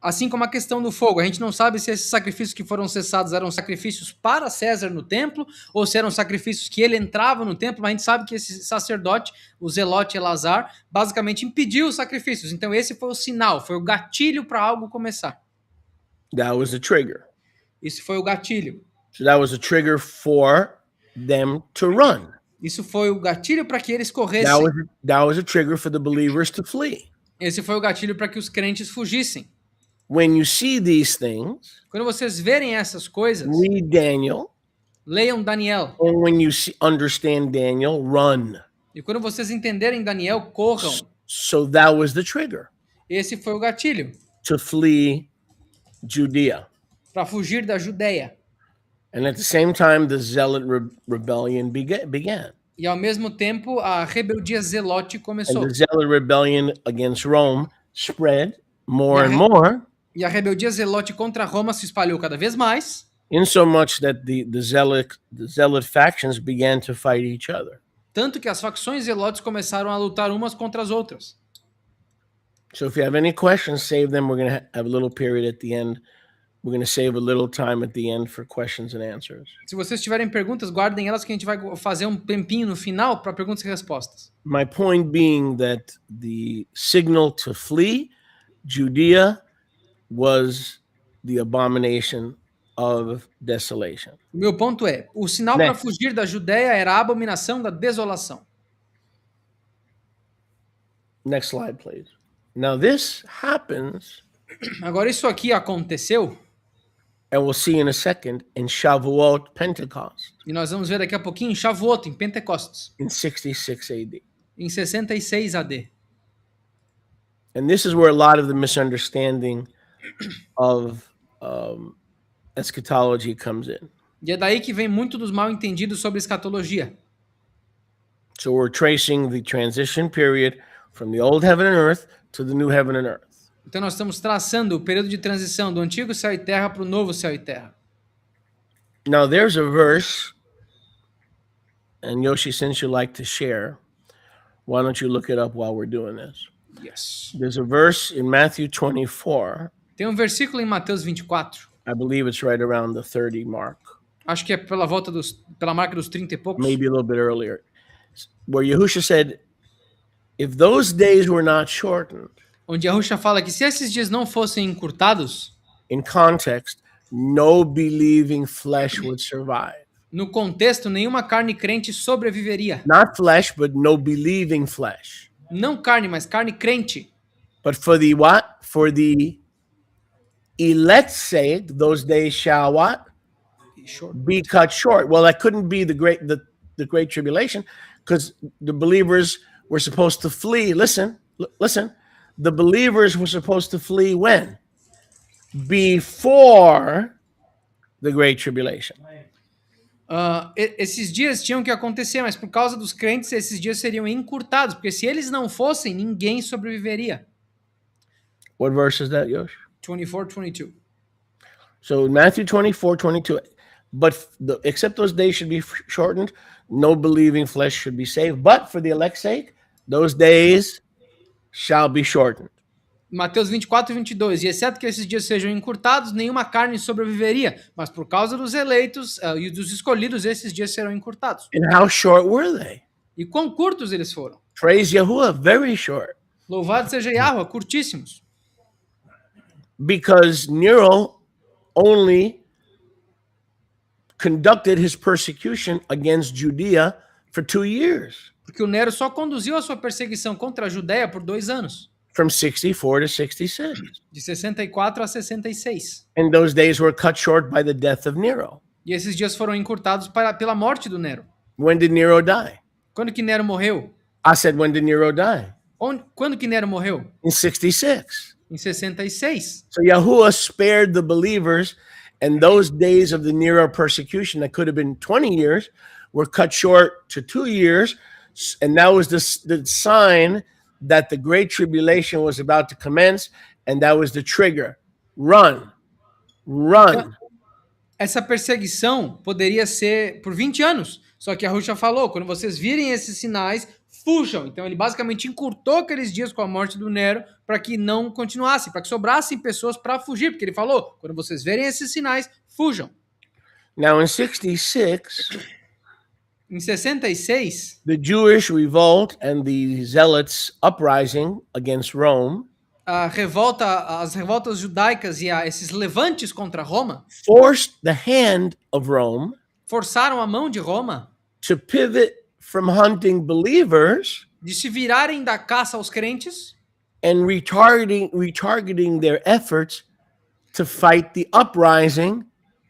assim como a questão do fogo. A gente não sabe se esses sacrifícios que foram cessados eram sacrifícios para César no templo ou se eram sacrifícios que ele entrava no templo, mas a gente sabe que esse sacerdote, o zelote Elazar, basicamente impediu os sacrifícios. Então esse foi o sinal, foi o gatilho para algo começar. That was the trigger. Isso foi o gatilho. So that was a trigger for them to run. Isso foi o gatilho para que eles corressem. That was a trigger for the believers to flee. Esse foi o gatilho para que os crentes fugissem. When you see these things, quando vocês verem essas coisas, read Daniel. Leiam Daniel. And when you understand Daniel, run. E quando vocês entenderem Daniel, corram. So that was the trigger. Esse foi o gatilho. To flee Judea. Para fugir da Judeia. And at the same time, the Zealot rebellion began. E ao mesmo tempo, a rebeldia zelote começou. And the Zealot rebellion against Rome spread more and more. E a rebeldia zelote contra Roma se espalhou cada vez mais. In so much that the Zealot factions began to fight each other. Tanto que as facções zelotes começaram a lutar umas contra as outras. So if you have any questions, save them. We're going to have a little period at the end. We're going to save a little time at the end for questions and answers. Se vocês tiverem perguntas, guardem elas que a gente vai fazer um tempinho no final para perguntas e respostas. My point being that the signal to flee Judea was the abomination of desolation. O meu ponto é, o sinal para fugir da Judeia era a abominação da desolação. Next slide, please. Now this happens. Agora isso aqui aconteceu. And we'll see in a second in Shavuot, Pentecost. E nós vamos ver daqui a pouquinho em Shavuot, em Pentecostes. In 66 AD. Em 66 AD. And this is where a lot of the misunderstanding of eschatology comes in. E é daí que vem muito dos mal entendidos sobre escatologia. So we're tracing the transition period from the old heaven and earth to the new heaven and earth. Então nós estamos traçando o período de transição do antigo céu e terra para o novo céu e terra. Now there's a verse, and Yoshi, since you like to share, why don't you look it up while we're doing this? Yes. There's a verse in Matthew 24. Tem um versículo em Mateus 24. I believe it's right around the 30 mark. Acho que é pela marca dos 30 e poucos. Maybe a little bit earlier. Where Yahushua said, if those days were not shortened. Onde Yahushua fala que se esses dias não fossem encurtados. In context, no believing flesh would survive. No contexto, nenhuma carne crente sobreviveria. Not flesh, but no believing flesh. Não carne, mas carne crente. But for the what? For the elect's sake, those days shall what? Be cut short. Well, that couldn't be the great tribulation, because the believers were supposed to flee. Listen. The believers were supposed to flee when? Before the great tribulation. Esses dias tinham que acontecer, mas por causa dos crentes, esses dias seriam encurtados, porque se eles não fossem, ninguém sobreviveria. What verse is that, Yosh? 24:22. So Matthew 24:22. But except those days should be shortened, no believing flesh should be saved. But for the elect's sake, those days shall be shortened. Mateus 24:22. E exceto que esses dias sejam encurtados, nenhuma carne sobreviveria. Mas por causa dos eleitos e dos escolhidos, esses dias serão encurtados. And how short were they? E quão curtos eles foram? Praise Yahuwah, very short. Louvado seja Yahweh, curtíssimos. Because Nero only conducted his persecution against Judea for 2 years, Porque o Nero só conduziu a sua perseguição contra a Judéia por 2 anos, from 64 to 66. de 64 a 66. And those days were cut short by the death of Nero. E esses dias foram encurtados pela morte do Nero. When did Nero die? Quando que Nero morreu? I said, when did Nero die? Quando que Nero morreu? In 66. Em 66. So Yahuwah spared the believers, and those days of the Nero persecution that could have been 20 years were cut short to 2 years. And that was the sign that the Great Tribulation was about to commence, and that was the trigger. Run. Run. Essa perseguição poderia ser por 20 anos. Só que a Ruxa falou, quando vocês virem esses sinais, fujam. Então ele basicamente encurtou aqueles dias com a morte do Nero para que não continuasse, para que sobrassem pessoas para fugir. Porque ele falou, quando vocês verem esses sinais, fujam. Now in 66, em 66, the Jewish revolt and the Zealots uprising against Rome as revoltas judaicas e esses levantes contra Roma forced the hand of Rome forçaram a mão de Roma to pivot from hunting believers de se virarem da caça aos crentes and retargeting their efforts to fight the uprising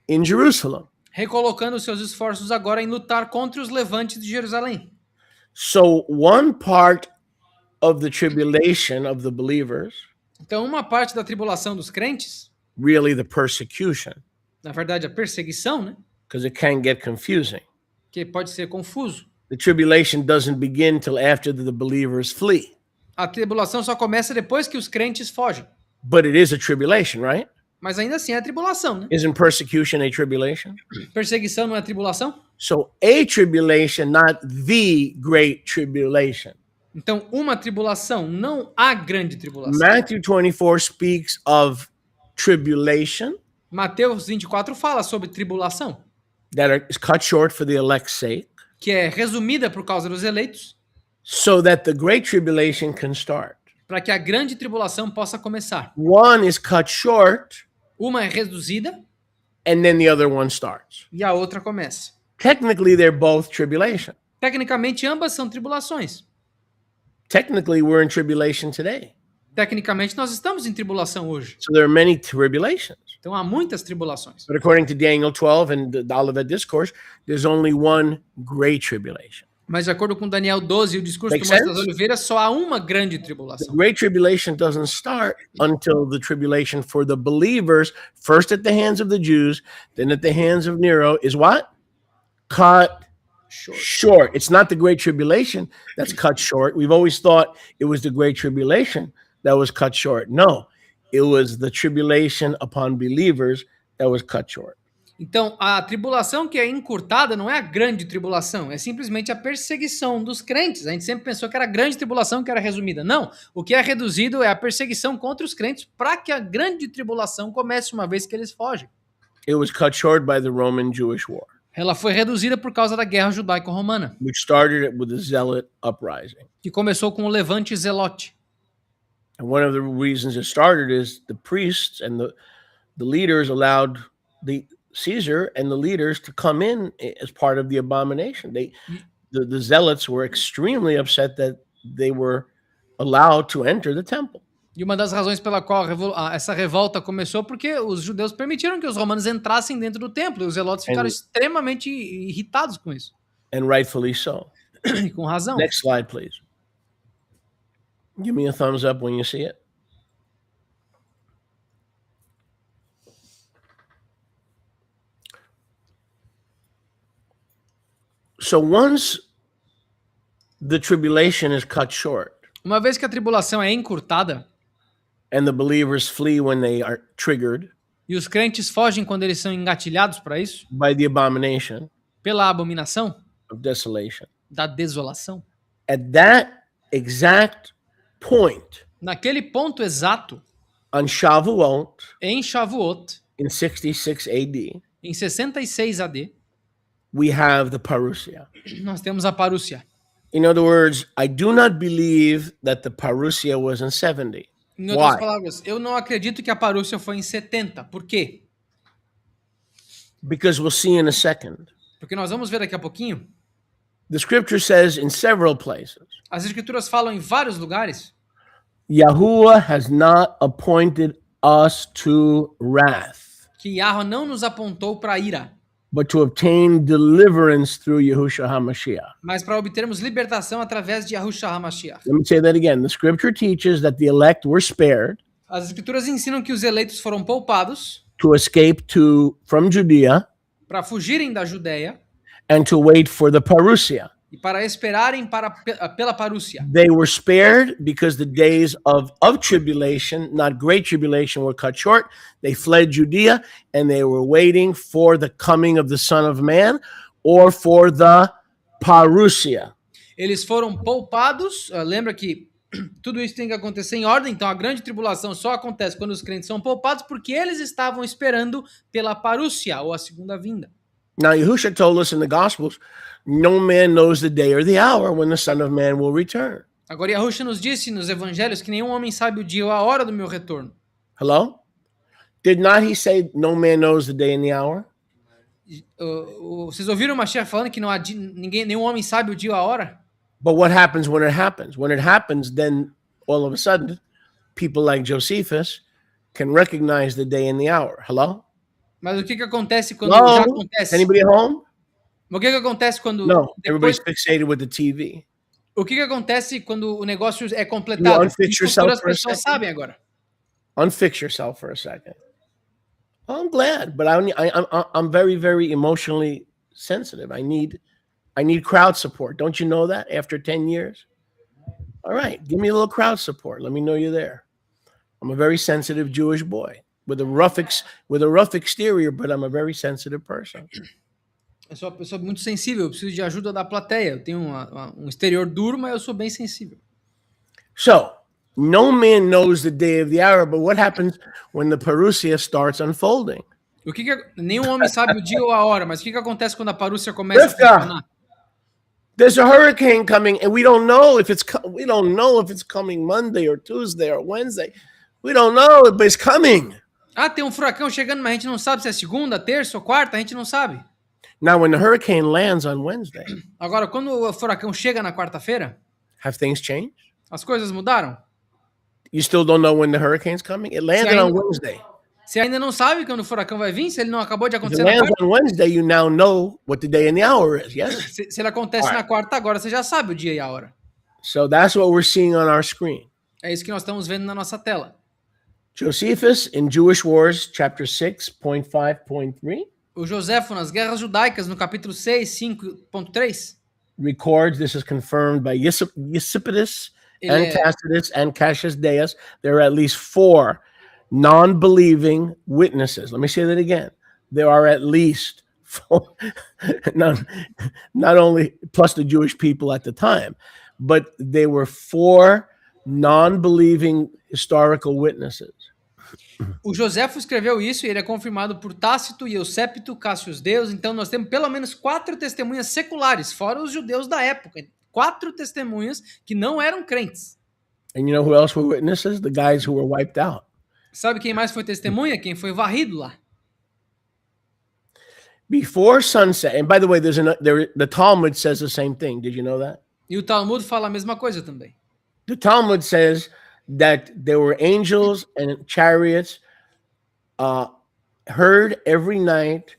in Jerusalem. Recolocando seus esforços agora em lutar contra os levantes de Jerusalém. So one part of the tribulation of the believers, então uma parte da tribulação dos crentes, really the persecution, na verdade a perseguição, né? Because it can get confusing. Que pode ser confuso. The tribulation doesn't begin till after the believers flee. A tribulação só começa depois que os crentes fogem. But it is a tribulation, right? Mas ainda assim é tribulação, né? Isn't persecution a tribulation? Perseguição não é tribulação? So a tribulation, not the great tribulation. Então uma tribulação, não a grande tribulação. Matthew 24 speaks of tribulation. Mateus 24 fala sobre tribulação. That is cut short for the elect's sake. Que é resumida por causa dos eleitos. So that the great tribulation can start. Para que a grande tribulação possa começar. One is cut short. Uma é reduzida. And then the other one starts. E a outra começa. Technically, they're both tribulation. Tecnicamente, ambas são tribulações. Technically, we're in tribulation today. Tecnicamente, nós estamos em tribulação hoje. So there are many tribulations. Então há muitas tribulações. But according to Daniel 12 and the Olivet Discourse, there's only one great tribulation. Mas de acordo com Daniel 12 e o discurso do Mestre das Oliveiras, só há uma grande tribulação. The great tribulation doesn't start until the tribulation for the believers, first at the hands of the Jews, then at the hands of Nero, is what? Cut short. It's not the great tribulation that's cut short. We've always thought it was the great tribulation that was cut short. No, it was the tribulation upon believers that was cut short. Então, a tribulação que é encurtada não é a grande tribulação, é simplesmente a perseguição dos crentes. A gente sempre pensou que era a grande tribulação que era resumida. Não, o que é reduzido é a perseguição contra os crentes para que a grande tribulação comece uma vez que eles fogem. It was cut short by the Roman-Jewish War. Ela foi reduzida por causa da guerra judaico-romana. Which started it with the Zealot uprising. Que começou com o levante zelote. And one of the reasons it started is the priests and the leaders allowed the Caesar and the leaders to come in as part of the abomination. The Zealots were extremely upset that they were allowed to enter the temple. E uma das razões pela qual essa revolta começou porque os judeus permitiram que os romanos entrassem dentro do templo e os zelotes ficaram extremamente irritados com isso. And rightfully so. E com razão. Next slide, please. Give me a thumbs up when you see it. So once the tribulation is cut short, uma vez que a tribulação é encurtada, and the believers flee when they are triggered, e os crentes fogem quando eles são engatilhados para isso, by the abomination, pela abominação, of desolation, da desolação, at that exact point, naquele ponto exato, on Shavuot, em Shavuot, in 66 AD, em 66 AD, we have the parousia. Nós temos a parúcia. In other words, I do not believe that the parousia was in 70. Em outras Why? palavras, eu não acredito que a parúcia foi em 70. Por quê? Because we'll see in a second. Porque nós vamos ver daqui a pouquinho. The scripture says in several places, As escrituras falam em vários lugares Yahuwah has not appointed us to wrath, que Yahweh não nos apontou para a ira, but to obtain deliverance through Yahushua HaMashiach. mas para obtermos libertação através de Yahushua HaMashiach. Let me say that again. The scripture teaches that the elect were spared As escrituras ensinam que os eleitos foram poupados to escape from Judea para fugirem da Judéia and to wait for the parousia. e para esperarem pela parúcia. They were spared because the days of tribulation, not great tribulation, were cut short. They fled Judea and they were waiting for the coming of the Son of Man or for the parousia. Eles foram poupados. Lembra que tudo isso tem que acontecer em ordem. Então a grande tribulação só acontece quando os crentes são poupados porque eles estavam esperando pela parúcia ou a segunda vinda. Now, Yahushua told us in the Gospels, no man knows the day or the hour when the Son of Man will return. Agora, Yahushua nos disse nos evangelhos que nenhum homem sabe o dia ou a hora do meu retorno. Hello? Did not he say no man knows the day and the hour? Vocês ouviram o Mashiach falando que não há nenhum homem sabe o dia ou a hora? But what happens when it happens? When it happens, then all of a sudden, people like Josephus can recognize the day and the hour. Hello? Mas o que acontece quando Hello? já acontece? Anybody at home? O que acontece quando No, depois, everybody's fixated with the TV. o que acontece quando o negócio é You completado? unfix E yourself as for a pessoas second? sabem agora. Unfix yourself for a second. Oh, I'm glad, but I'm very, very emotionally sensitive. I need crowd support. Don't you know that after 10 years? All right, give me a little crowd support. Let me know you're there. I'm a very sensitive Jewish boy with a rough exterior, but I'm a very sensitive person. Eu sou uma pessoa muito sensível, eu preciso de ajuda da plateia. Eu tenho um exterior duro, mas eu sou bem sensível. So, no man knows the day of the hour, but what happens when the parousia starts unfolding? Nenhum homem sabe o dia ou a hora, mas o que acontece quando a parúcia começa a Rivka, funcionar? there's a hurricane coming, and we don't know if it's coming Monday or Tuesday or Wednesday. We don't know, but it's coming. Ah, tem um furacão chegando, mas a gente não sabe se é segunda, terça ou quarta, a gente não sabe. Now, when the hurricane lands on Wednesday, Agora, quando o furacão chega na quarta-feira, have things changed? as coisas mudaram? You still don't know when the hurricane's coming? It landed on Wednesday. Você ainda não sabe quando o furacão vai vir? Se ele não acabou de If acontecer it na lands quarta? on Wednesday, you now know what the day and the hour is, yes? Se ele acontece na quarta, agora você já sabe o dia e a hora. So that's what we're seeing on our screen. É isso que nós estamos vendo na nossa tela. Josephus in Jewish Wars, chapter 6.5.3, O Joséfo, nas Guerras Judaicas, no capítulo 6, 5.3, records, this is confirmed by Eusebius and Ele é- Tacitus and Cassius Dio. There are at least 4 non-believing witnesses. Let me say that again. There are at least 4, not only plus the Jewish people at the time, but they were 4 non-believing historical witnesses. O Joséfo escreveu isso e ele é confirmado por Tácito, Eusépito, Cassius Deus. Então nós temos pelo menos 4 testemunhas seculares, fora os judeus da época. 4 testemunhas que não eram crentes. And you know who else were witnesses? The guys who were wiped out. Sabe quem mais foi testemunha? Quem foi varrido lá. Before sunset, and by the way, the Talmud says the same thing. Did you know that? E o Talmud fala a mesma coisa também. The Talmud says that there were angels and chariots heard every night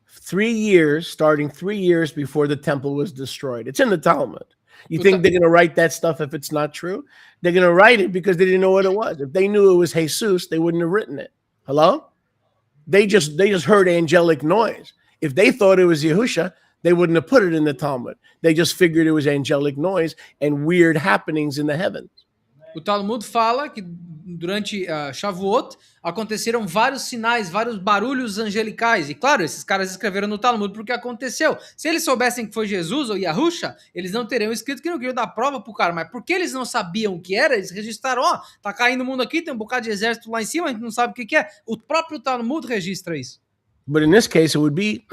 3 years, starting 3 years before the temple was destroyed. It's in the Talmud. You think they're going to write that stuff if it's not true? They're going to write it because they didn't know what it was. If they knew it was Jesus, they wouldn't have written it. Hello? They just heard angelic noise. If they thought it was Yahusha, they wouldn't have put it in the Talmud. They just figured it was angelic noise and weird happenings in the heavens. O Talmud fala que durante Shavuot aconteceram vários sinais, vários barulhos angelicais. E claro, esses caras escreveram no Talmud porque aconteceu. Se eles soubessem que foi Jesus ou Yahusha, eles não teriam escrito que não queriam dar prova pro cara. Mas porque eles não sabiam o que era, eles registraram, ó, tá caindo o mundo aqui, tem um bocado de exército lá em cima, a gente não sabe o que é. O próprio Talmud registra isso. But in this case, it would be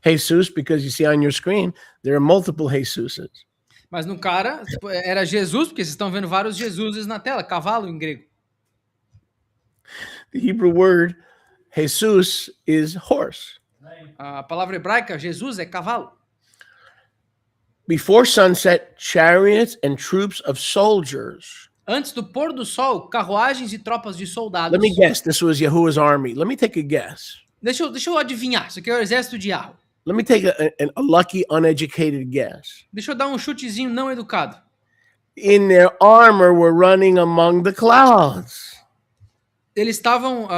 Jesus because you see on your screen there are multiple Jesuses. Mas no cara era Jesus, porque vocês estão vendo vários Jesuses na tela, cavalo em grego. The Hebrew word Jesus is horse. A palavra hebraica Jesus é cavalo. Before sunset, chariots and troops of soldiers. Antes do pôr do sol, carruagens e tropas de soldados. Let me guess, this was Yahuwah's army. Let me take a guess. Deixa eu adivinhar, isso aqui é o exército de Yahweh. Let me take a lucky, uneducated guess. Deixa eu dar um chutezinho não educado. In their armor were running among the clouds. Eles estavam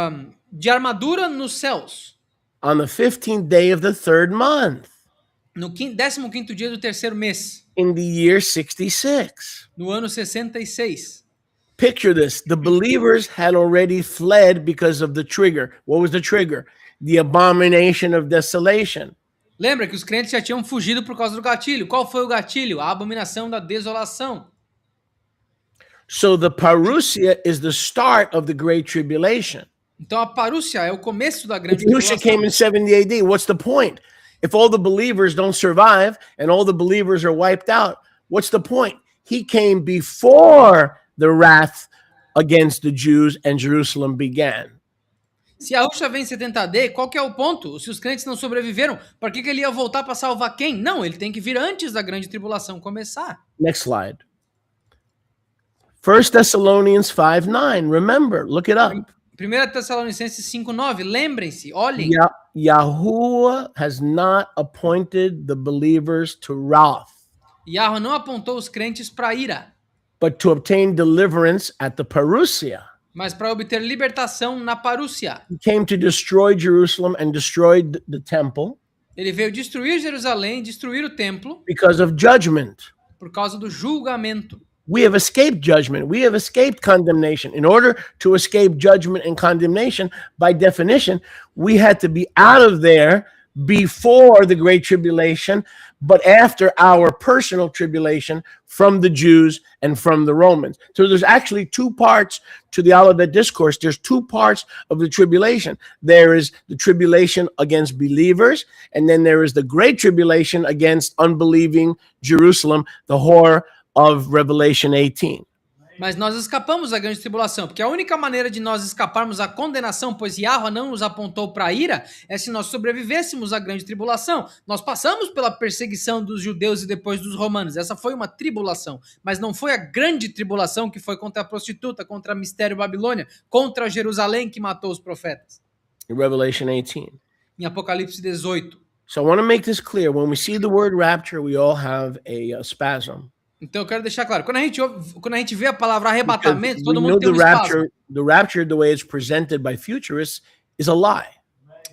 de armadura nos céus. On the 15th day of the third month. No 15º dia do terceiro mês. In the year 66. No ano 66. Picture this. The believers had already fled because of the trigger. What was the trigger? The abomination of desolation. Lembra que os crentes já tinham fugido por causa do gatilho. Qual foi o gatilho? A abominação da desolação. So the parousia is the start of the Great Tribulation. Então a parúcia é o começo da grande If Yahushua came in 70 AD, what's the point? If all the believers don't survive and all the believers are wiped out, what's the point? He came before the wrath against the Jews and Jerusalem began. Se Yahushua vem em 70 AD, qual que é o ponto? Se os crentes não sobreviveram, para que ele ia voltar para salvar quem? Não, ele tem que vir antes da grande tribulação começar. Next slide. 1 Thessalonians 5:9. Remember, look it up. 1 Tessalonicenses 5:9. Lembrem-se, olhem. Yahuwah has not appointed the believers to wrath, Yahweh não apontou os crentes para ira, but to obtain deliverance at the parousia. mas para obter libertação na parúcia. He came to destroy Jerusalem and destroyed the temple Ele veio destruir Jerusalém, destruir o templo, because of judgment. por causa do julgamento. We have escaped judgment. We have escaped condemnation. In order to escape judgment and condemnation, by definition, we had to be out of there before the Great Tribulation, but after our personal tribulation from the Jews and from the Romans. So there's actually two parts to the Olivet Discourse. There's two parts of the tribulation. There is the tribulation against believers, and then there is the Great Tribulation against unbelieving Jerusalem, the horror of Revelation 18. Mas nós escapamos da grande tribulação, porque a única maneira de nós escaparmos à condenação, pois Yahweh não nos apontou para a ira, é se nós sobrevivêssemos à grande tribulação. Nós passamos pela perseguição dos judeus e depois dos romanos. Essa foi uma tribulação, mas não foi a grande tribulação que foi contra a prostituta, contra a mistério Babilônia, contra Jerusalém que matou os profetas. In Revelation 18. Em Apocalipse 18. So I want to make this clear. When we see the word rapture, we all have a spasm. Então eu quero deixar claro, quando a gente vê a palavra arrebatamento, todo mundo know tem um espasmo. the rapture, the way it's presented by futurists, is a lie.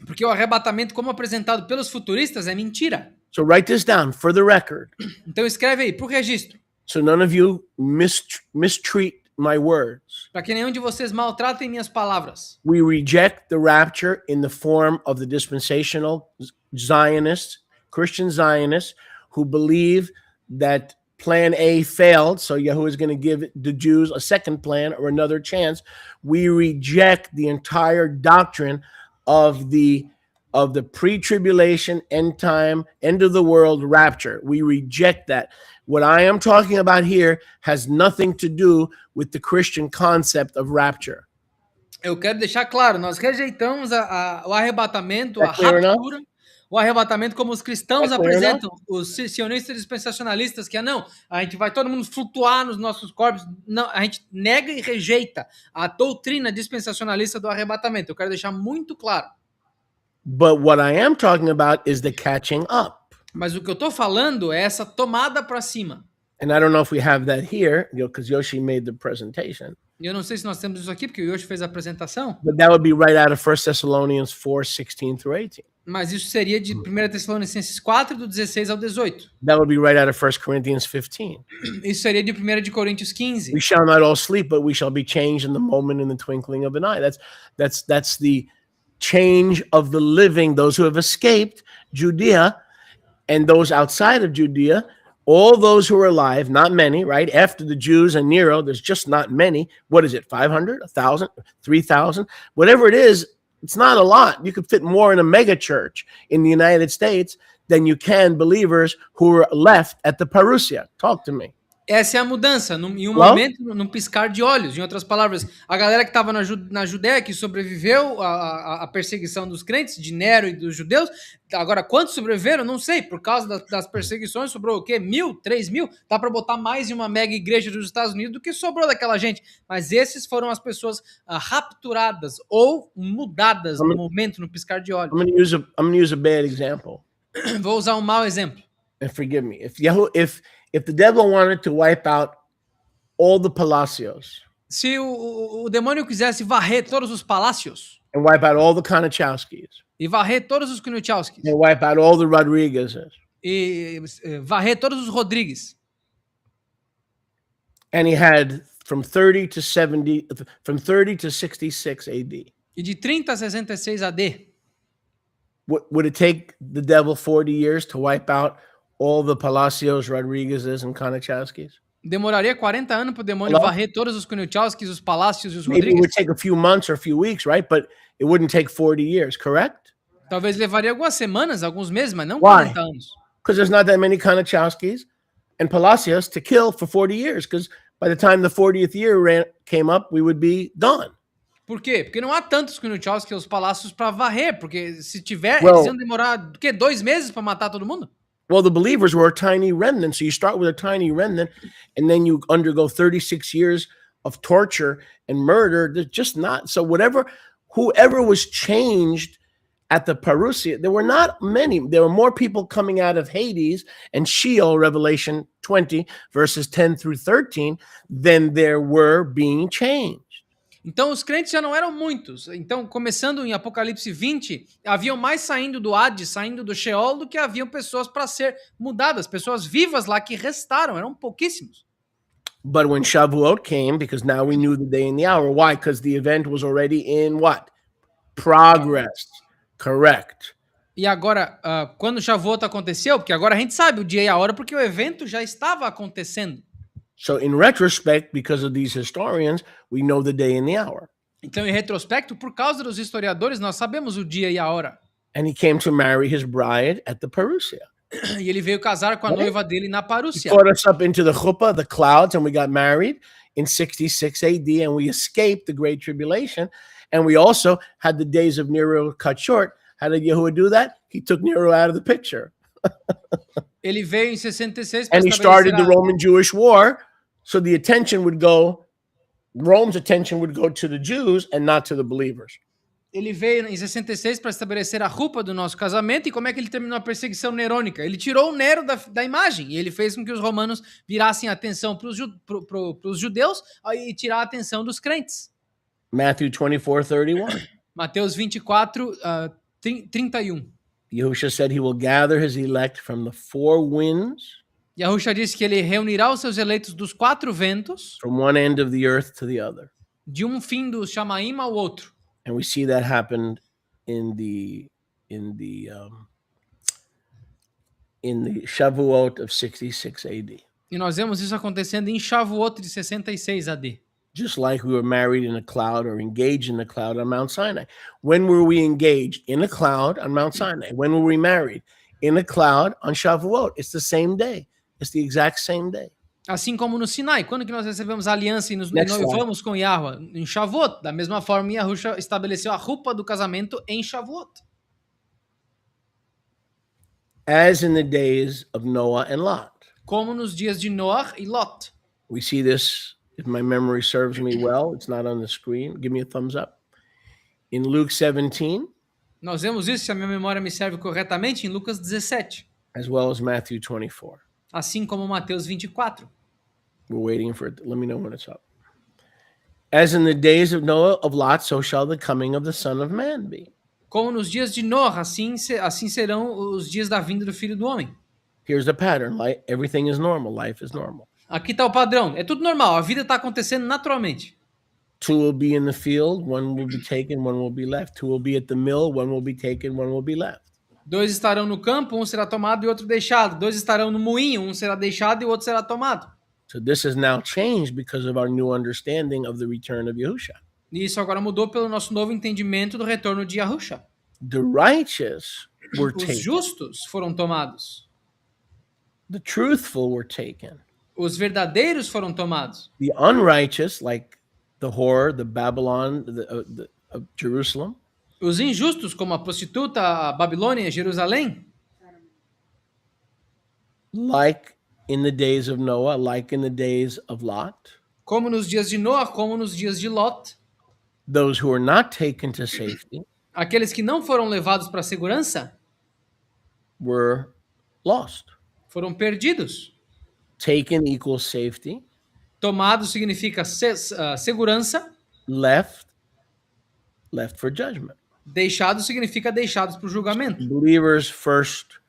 Porque o arrebatamento, como apresentado pelos futuristas, é mentira. So write this down for the record. Então escreve aí, pro registro. So none of you mistreat my words. Para que nenhum de vocês maltratem minhas palavras. We reject the rapture in the form of the dispensational Zionists, Christian Zionists, who believe that Plan A failed, so Yahuwah is going to give the Jews a second plan or another chance. We reject the entire doctrine of the pre-tribulation, end time, end of the world rapture. We reject that. What I am talking about here has nothing to do with the Christian concept of rapture. Eu quero deixar claro, nós rejeitamos o arrebatamento, a raptura. O arrebatamento como os cristãos apresentam, os sionistas dispensacionalistas, que a gente vai todo mundo flutuar nos nossos corpos. Não, a gente nega e rejeita a doutrina dispensacionalista do arrebatamento. Eu quero deixar muito claro. But what I am talking about is the catching up. Mas o que eu estou falando é essa tomada para cima. And I don't know if we have that here, because Yoshi made the presentation. E eu não sei se nós temos isso aqui, porque o Yoshi fez a apresentação. But that would be right out of 1 Thessalonians 4:16 through 18. Mas isso seria de 1 Tessalonicenses 4, do 16 ao 18. That would be right out of 1 Corinthians 15. Isso seria de 1 de Coríntios 15. We shall not all sleep, but we shall be changed in the moment, in the twinkling of an eye. That's the change of the living, those who have escaped Judea and those outside of Judea. All those who are alive, not many, right? After the Jews and Nero, there's just not many. What is it, 500, 1,000, 3,000? Whatever it is, It's not a lot. You could fit more in a mega church in the United States than you can believers who are left at the parousia. Talk to me. Essa é a mudança, em um Hello? momento, num piscar de olhos. Em outras palavras, a galera que estava na Judéia, que sobreviveu à perseguição dos crentes, de Nero e dos judeus, agora quantos sobreviveram? Não sei, por causa das perseguições, sobrou o quê? 1.000, 3.000? Dá para botar mais em uma mega igreja dos Estados Unidos do que sobrou daquela gente. Mas esses foram as pessoas rapturadas ou mudadas no momento, no piscar de olhos. I'm going to use a bad example. Vou usar um mau exemplo. And forgive me. If the devil wanted to wipe out all the palacios Se o demônio quisesse varrer todos os palácios and wipe out all the Konachowskis e varrer todos os Kunichowskis and wipe out all the Rodriguezes e varrer todos os Rodrigues, and he had from 30 to 66 AD, e de 30 a 66 AD, would it take the devil 40 years to wipe out all the Palacios, Rodriguezes, and Konachowskis? demoraria 40 anos para o demônio Hello? varrer todos os Kunichowskis, os Palácios e os Maybe it would Rodrigues? take a few months or a few weeks, right? But it wouldn't take 40 years, correct? Talvez levaria algumas semanas, alguns meses, mas não Why? 40 anos. Because there's not that many Konachowskis and Palacios to kill for 40 years. Because by the time the 40th year came up, we would be gone. Por quê? Porque não há tantos Kunichowskis e os Palácios para varrer, porque se tiver, Well- eles iam demorar, o quê? 2 meses para matar todo mundo? Well, the believers were a tiny remnant. So you start with a tiny remnant and then you undergo 36 years of torture and murder. There's just not. So whoever was changed at the parousia, there were not many. There were more people coming out of Hades and Sheol, Revelation 20, verses 10 through 13, than there were being changed. Então os crentes já não eram muitos. Então, começando em Apocalipse 20, haviam mais saindo do Hades, saindo do Sheol, do que haviam pessoas para ser mudadas, pessoas vivas lá que restaram, eram pouquíssimos. But when Shavuot came, because now we knew the day and the hour, why? Because the event was already in what? Progress. Correct. E agora, quando Shavuot aconteceu, porque agora a gente sabe o dia e a hora, porque o evento já estava acontecendo. So in retrospect, because of these historians, we know the day and the hour. Então, em retrospecto, por causa dos historiadores, nós sabemos o dia e a hora. And he came to marry his bride at the parousia. E ele veio casar com a noiva dele na He Parúcia. caught us up into the chuppah, the clouds, and we got married in 66 AD, and we escaped the Great Tribulation. And we also had the days of Nero cut short. How did Yahuwah do that? He took Nero out of the picture. Ele veio em 66 para And he started the Roman-Jewish War, so the attention would go, Rome's attention would go to the Jews and not to the believers. Ele veio em 66 para estabelecer a roupa do nosso casamento. E como é que ele terminou a perseguição nerônica? Ele tirou o Nero da imagem. E ele fez com que os romanos virassem a atenção para os judeus e tirar a atenção dos crentes. Matthew 24:31. Mateus 24, 31. Yahushua said he will gather his elect from the four winds, Yahushua disse que ele reunirá os seus eleitos dos 4 ventos, from one end of the earth to the other. de um fim do Shamaim ao outro. And we see that happened in the Shavuot of 66 AD. E nós vemos isso acontecendo em Shavuot de 66 AD. Just like we were married in a cloud or engaged in a cloud on Mount Sinai. When were we engaged? In a cloud on Mount Sinai. When were we married? In a cloud on Shavuot. It's the same day. It's the exact same day. Assim como no Sinai, quando que nós recebemos a aliança e nos Next noivamos com Yahweh? Em Shavuot. Da mesma forma, Yahushua estabeleceu a roupa do casamento em Shavuot. As in the days of Noah and Lot. Como nos dias de Noah e Lot. We see this, if my memory serves me well, it's not on the screen. Give me a thumbs up. In Luke 17, Nós vemos isso, se a minha memória me serve corretamente, em Lucas 17. as well as Matthew 24. Assim como Mateus 24. We're waiting for it. Let me know when it's up. As in the days of Noah of Lot, so shall the coming of the Son of Man be. Como nos dias de Noah, assim serão os dias da vinda do Filho do Homem. Here's the pattern. Everything is normal. Life is normal. Aqui está o padrão. É tudo normal. A vida está acontecendo naturalmente. Two will be in the field, one will be taken, one will be left. Two will be at the mill, one will be taken, one will be left. 2 estarão no campo, um será tomado e outro deixado. 2 estarão no moinho, um será deixado e o outro será tomado. So this has now changed because of our new understanding of the return of Yahushua. E isso agora mudou pelo nosso novo entendimento do retorno de Yahusha. The righteous were Os taken. justos foram tomados. The truthful were taken. Os verdadeiros foram tomados. The unrighteous, like the whore, the Babylon, of Jerusalem, Os injustos, como a prostituta, a Babilônia e Jerusalém, like in the days of Noah, like in the days of Lot, como nos dias de Noa, como nos dias de Lot, those who were not taken to safety aqueles que não foram levados para a segurança were lost. foram perdidos. Taken equals safety. Tomado significa segurança. Left for judgment. Deixado significa deixados para o julgamento. Believers first,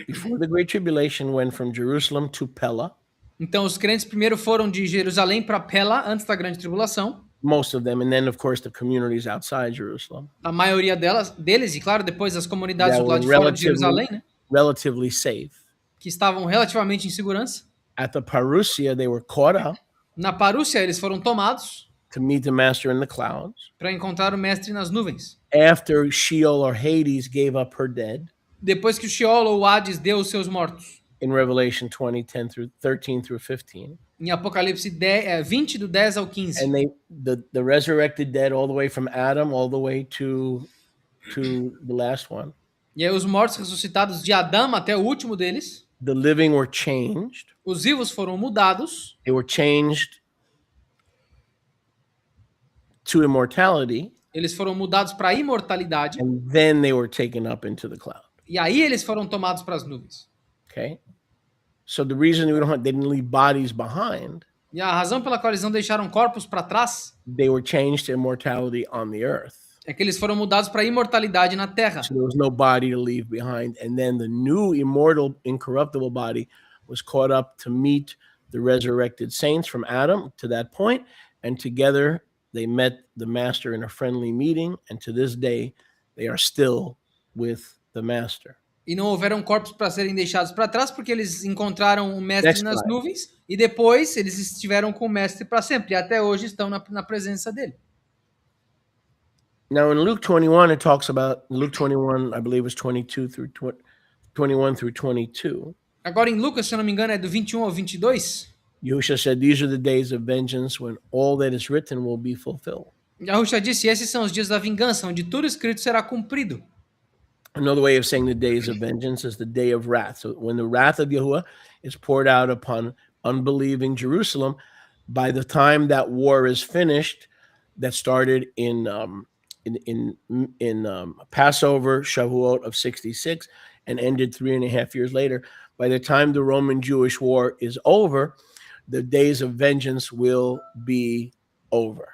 before the Great Tribulation, went from Jerusalem to Pella. Então, os crentes primeiro foram de Jerusalém para Pela, antes da Grande Tribulação. Most of them, and then, of course, the communities outside Jerusalem. A maioria deles, e claro, depois as comunidades That do lado were de fora de Jerusalém, né, relatively safe. que estavam relativamente em segurança. At the Parousia, they were caught up Na Parúcia, eles foram tomados to meet the Master in the clouds. para encontrar o Mestre nas nuvens. After Sheol or Hades gave up her dead, Depois que o Sheol ou o Hades deu os seus mortos. in Revelation 20, 13 through 15. Em Apocalipse 20, do 10 ao 15. And the resurrected dead all the way from Adam all the way to the last one. E aí os mortos ressuscitados de Adão até o último deles. The living were changed. Os vivos foram mudados. They were changed to immortality. Eles foram mudados para a imortalidade. And then they were taken up into the cloud. E aí eles foram tomados para as nuvens. Okay? So the reason they didn't leave bodies behind, E a razão pela qual eles não deixaram corpos para trás they were changed to immortality on the earth. é que eles foram mudados para a imortalidade na terra. So there was no body to leave behind. And then the new immortal, incorruptible body was caught up to meet the resurrected saints from Adam to that point. And together they met the Master in a friendly meeting. And to this day, they are still with the Master. E não houveram corpos para serem deixados para trás porque eles encontraram o Mestre Next nas slide. nuvens e depois eles estiveram com o Mestre para sempre. E até hoje estão na presença dele. Now in Luke 21, it talks about, Luke 21, I believe was 21 through 22. Agora em Lucas, se eu não me engano, é do 21 ao 22. Yahushua said, these are the days of vengeance when all that is written will be fulfilled. Yahusha disse, esses são os dias da vingança, onde tudo escrito será cumprido. Another way of saying the days of vengeance is the day of wrath. So when the wrath of Yahuwah is poured out upon unbelieving Jerusalem, by the time that war is finished, that started in Passover, Shavuot of 66, and ended 3.5 years later, by the time the Roman-Jewish war is over, the days of vengeance will be over.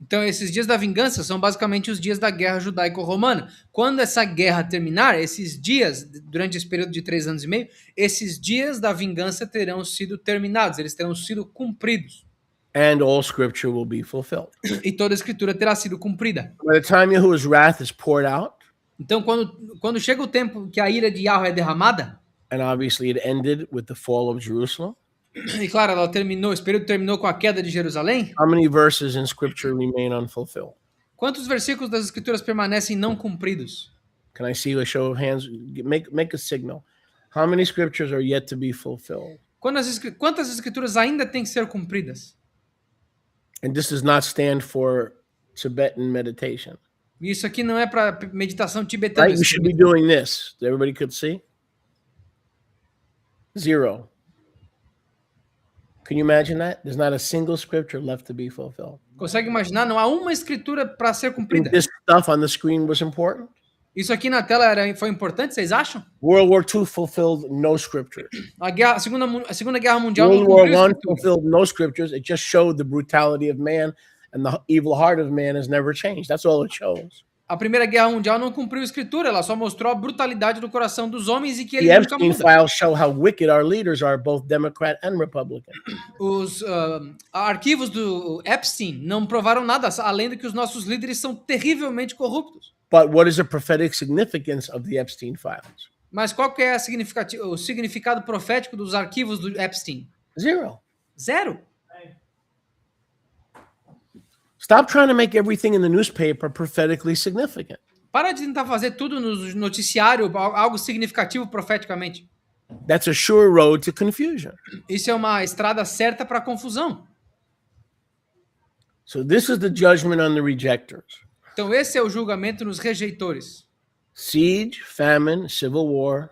Então, esses dias da vingança são basicamente os dias da guerra judaico-romana. Quando essa guerra terminar, esses dias, durante esse período de 3 anos e meio, esses dias da vingança terão sido terminados, eles terão sido cumpridos. And all scripture will be fulfilled. E toda a escritura terá sido cumprida. By the time Yahuwah's wrath is poured out, Então, quando chega o tempo que a ira de Yahweh é derramada, and obviously it ended with the fall of Jerusalem, e claro, ela terminou, esse período terminou com a queda de Jerusalém, how many verses in scripture remain unfulfilled? quantos versículos das escrituras permanecem não cumpridos? Can I see a show of hands? Make a signal. How many scriptures are yet to be fulfilled? Quantas escrituras ainda têm que ser cumpridas? And this does not stand for Tibetan meditation. E isso aqui não é para meditação tibetana. Right? We should be doing this. Everybody could see? 0. Can you imagine that? There's not a single scripture left to be fulfilled. Consegue imaginar? Não há uma escritura para ser cumprida. This stuff on the screen was important. Isso aqui na tela foi importante, vocês acham? World War II fulfilled no scriptures. A Segunda Guerra Mundial não World War cumpriu I escritura. fulfilled no scriptures. It just showed the brutality of man, and the evil heart of man has never changed. That's all it shows. A Primeira Guerra Mundial não cumpriu escritura, ela só mostrou a brutalidade do coração dos homens e que ele The nunca Epstein muda. files show how wicked our leaders are, both Democrat and Republican. Os arquivos do Epstein não provaram nada, além de que os nossos líderes são terrivelmente corruptos. But what is the prophetic significance of the Epstein files? Mas qual que é o significado profético dos arquivos do Epstein? 0. Zero. Stop trying to make everything in the newspaper prophetically significant. Para de tentar fazer tudo no noticiário algo significativo profeticamente. That's a sure road to confusion. Isso é uma estrada certa para confusão. So this is the judgment on the rejectors. Então esse é o julgamento nos rejeitores. Siege, famine, civil war,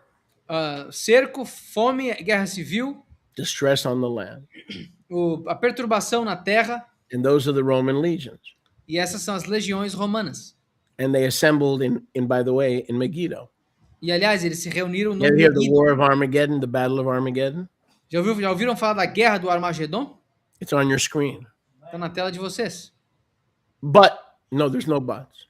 Cerco, fome, guerra civil, distress on the land. a perturbação na terra, And those are the Roman legions. e essas são as legiões romanas. And they assembled by the way, in Megiddo. E aliás, eles se reuniram no You ever hear the Megiddo. War of Armageddon, the Battle of Armageddon? Já ouviram falar da guerra do Armagedon? It's on your screen. Está na tela de vocês. But, no, there's no buts.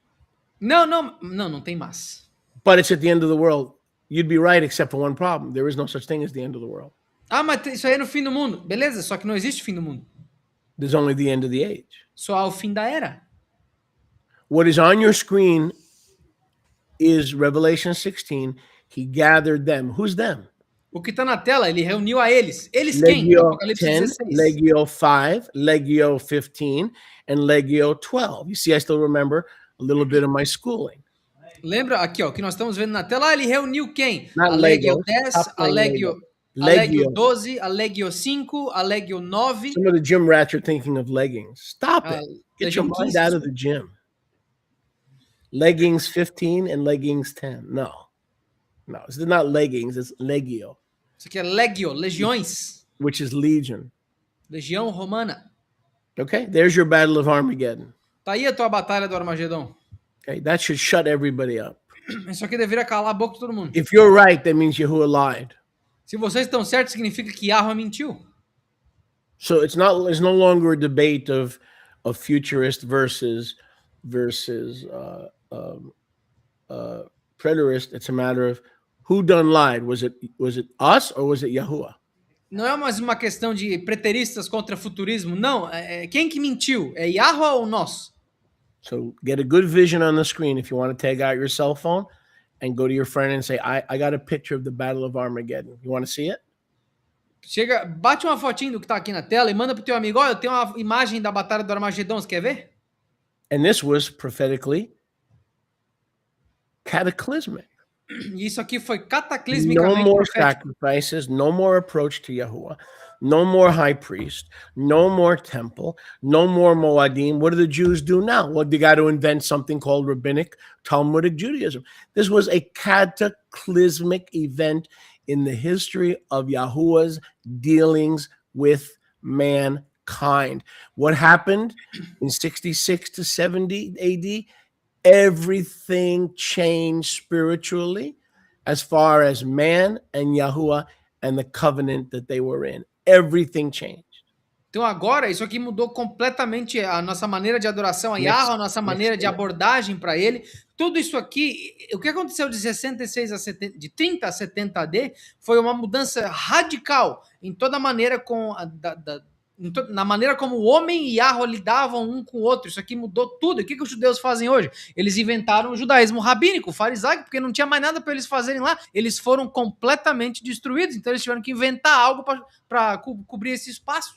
Não tem mais. But it's at the end of the world. You'd be right, except for one problem. There is no such thing as the end of the world. Ah, mas isso aí é no fim do mundo. Beleza, só que não existe fim do mundo. There's only the end of the age. Só há o fim da era. What is on your screen is Revelation 16. He gathered them. Who's them? O que está na tela, ele reuniu a eles. Eles quem? Legio Apocalipse 10, 16. Legio 5, Legio 15, and Legio 12. You see, I still remember a little bit of my schooling. Lembra aqui, ó, que nós estamos vendo na tela? Ele reuniu quem? Not A Legio Legos, 10, stop a saying Legio Legio. 12, a Legio 5, a Legio 9. Some of the gym rats are thinking of leggings. Stop Ah, it. Get your Legião mind 15. out of the gym. Leggings 15 and leggings 10. No, it's not leggings. It's Legio, Isso aqui é Legio, legiões. which is legion. Legião romana. Okay, there's your Battle of Armageddon. Tá aí a tua batalha do Armagedon. Okay, that should shut everybody up. Isso aqui deveria calar a boca de todo mundo. If you're right, that means Yahuwah lied. Se vocês estão certos, significa que Yahweh mentiu. So it's no longer a debate of futurist versus preterist. It's a matter of who done lied. Was it us or was it Yahuwah? Não é mais uma questão de preteristas contra futurismo. Não, quem que mentiu? É Yahweh ou nós? So get a good vision on the screen if you want to take out your cell phone and go to your friend and say, I got a picture of the Battle of Armageddon. You want to see it? Chega, bate uma fotinho do que tá aqui na tela e manda pro teu amigo. Olha, eu tenho uma imagem da batalha do Armagedon, você quer ver? And this was prophetically cataclysmic. E isso aqui foi No cataclismicamente more profético. sacrifices, no more approach to Yahuwah, no more high priest, no more temple, no more Moadim. What do the Jews do now? Well, they got to invent something called rabbinic Talmudic Judaism. This was a cataclysmic event in the history of Yahuwah's dealings with mankind. What happened in 66 to 70 AD? Everything changed spiritually as far as man and Yahuwah and the covenant that they were in. Everything changed. Então agora isso aqui mudou completamente a nossa maneira de adoração a Yahweh, a nossa maneira de abordagem para ele. Tudo isso aqui, o que aconteceu de 66 a 70, de 30 a 70 AD foi uma mudança radical em toda a maneira na maneira como o homem e Yahweh lidavam um com o outro. Isso aqui mudou tudo. E o que os judeus fazem hoje? Eles inventaram o judaísmo rabínico, o farisaico, porque não tinha mais nada para eles fazerem lá. Eles foram completamente destruídos. Então eles tiveram que inventar algo para cobrir esse espaço.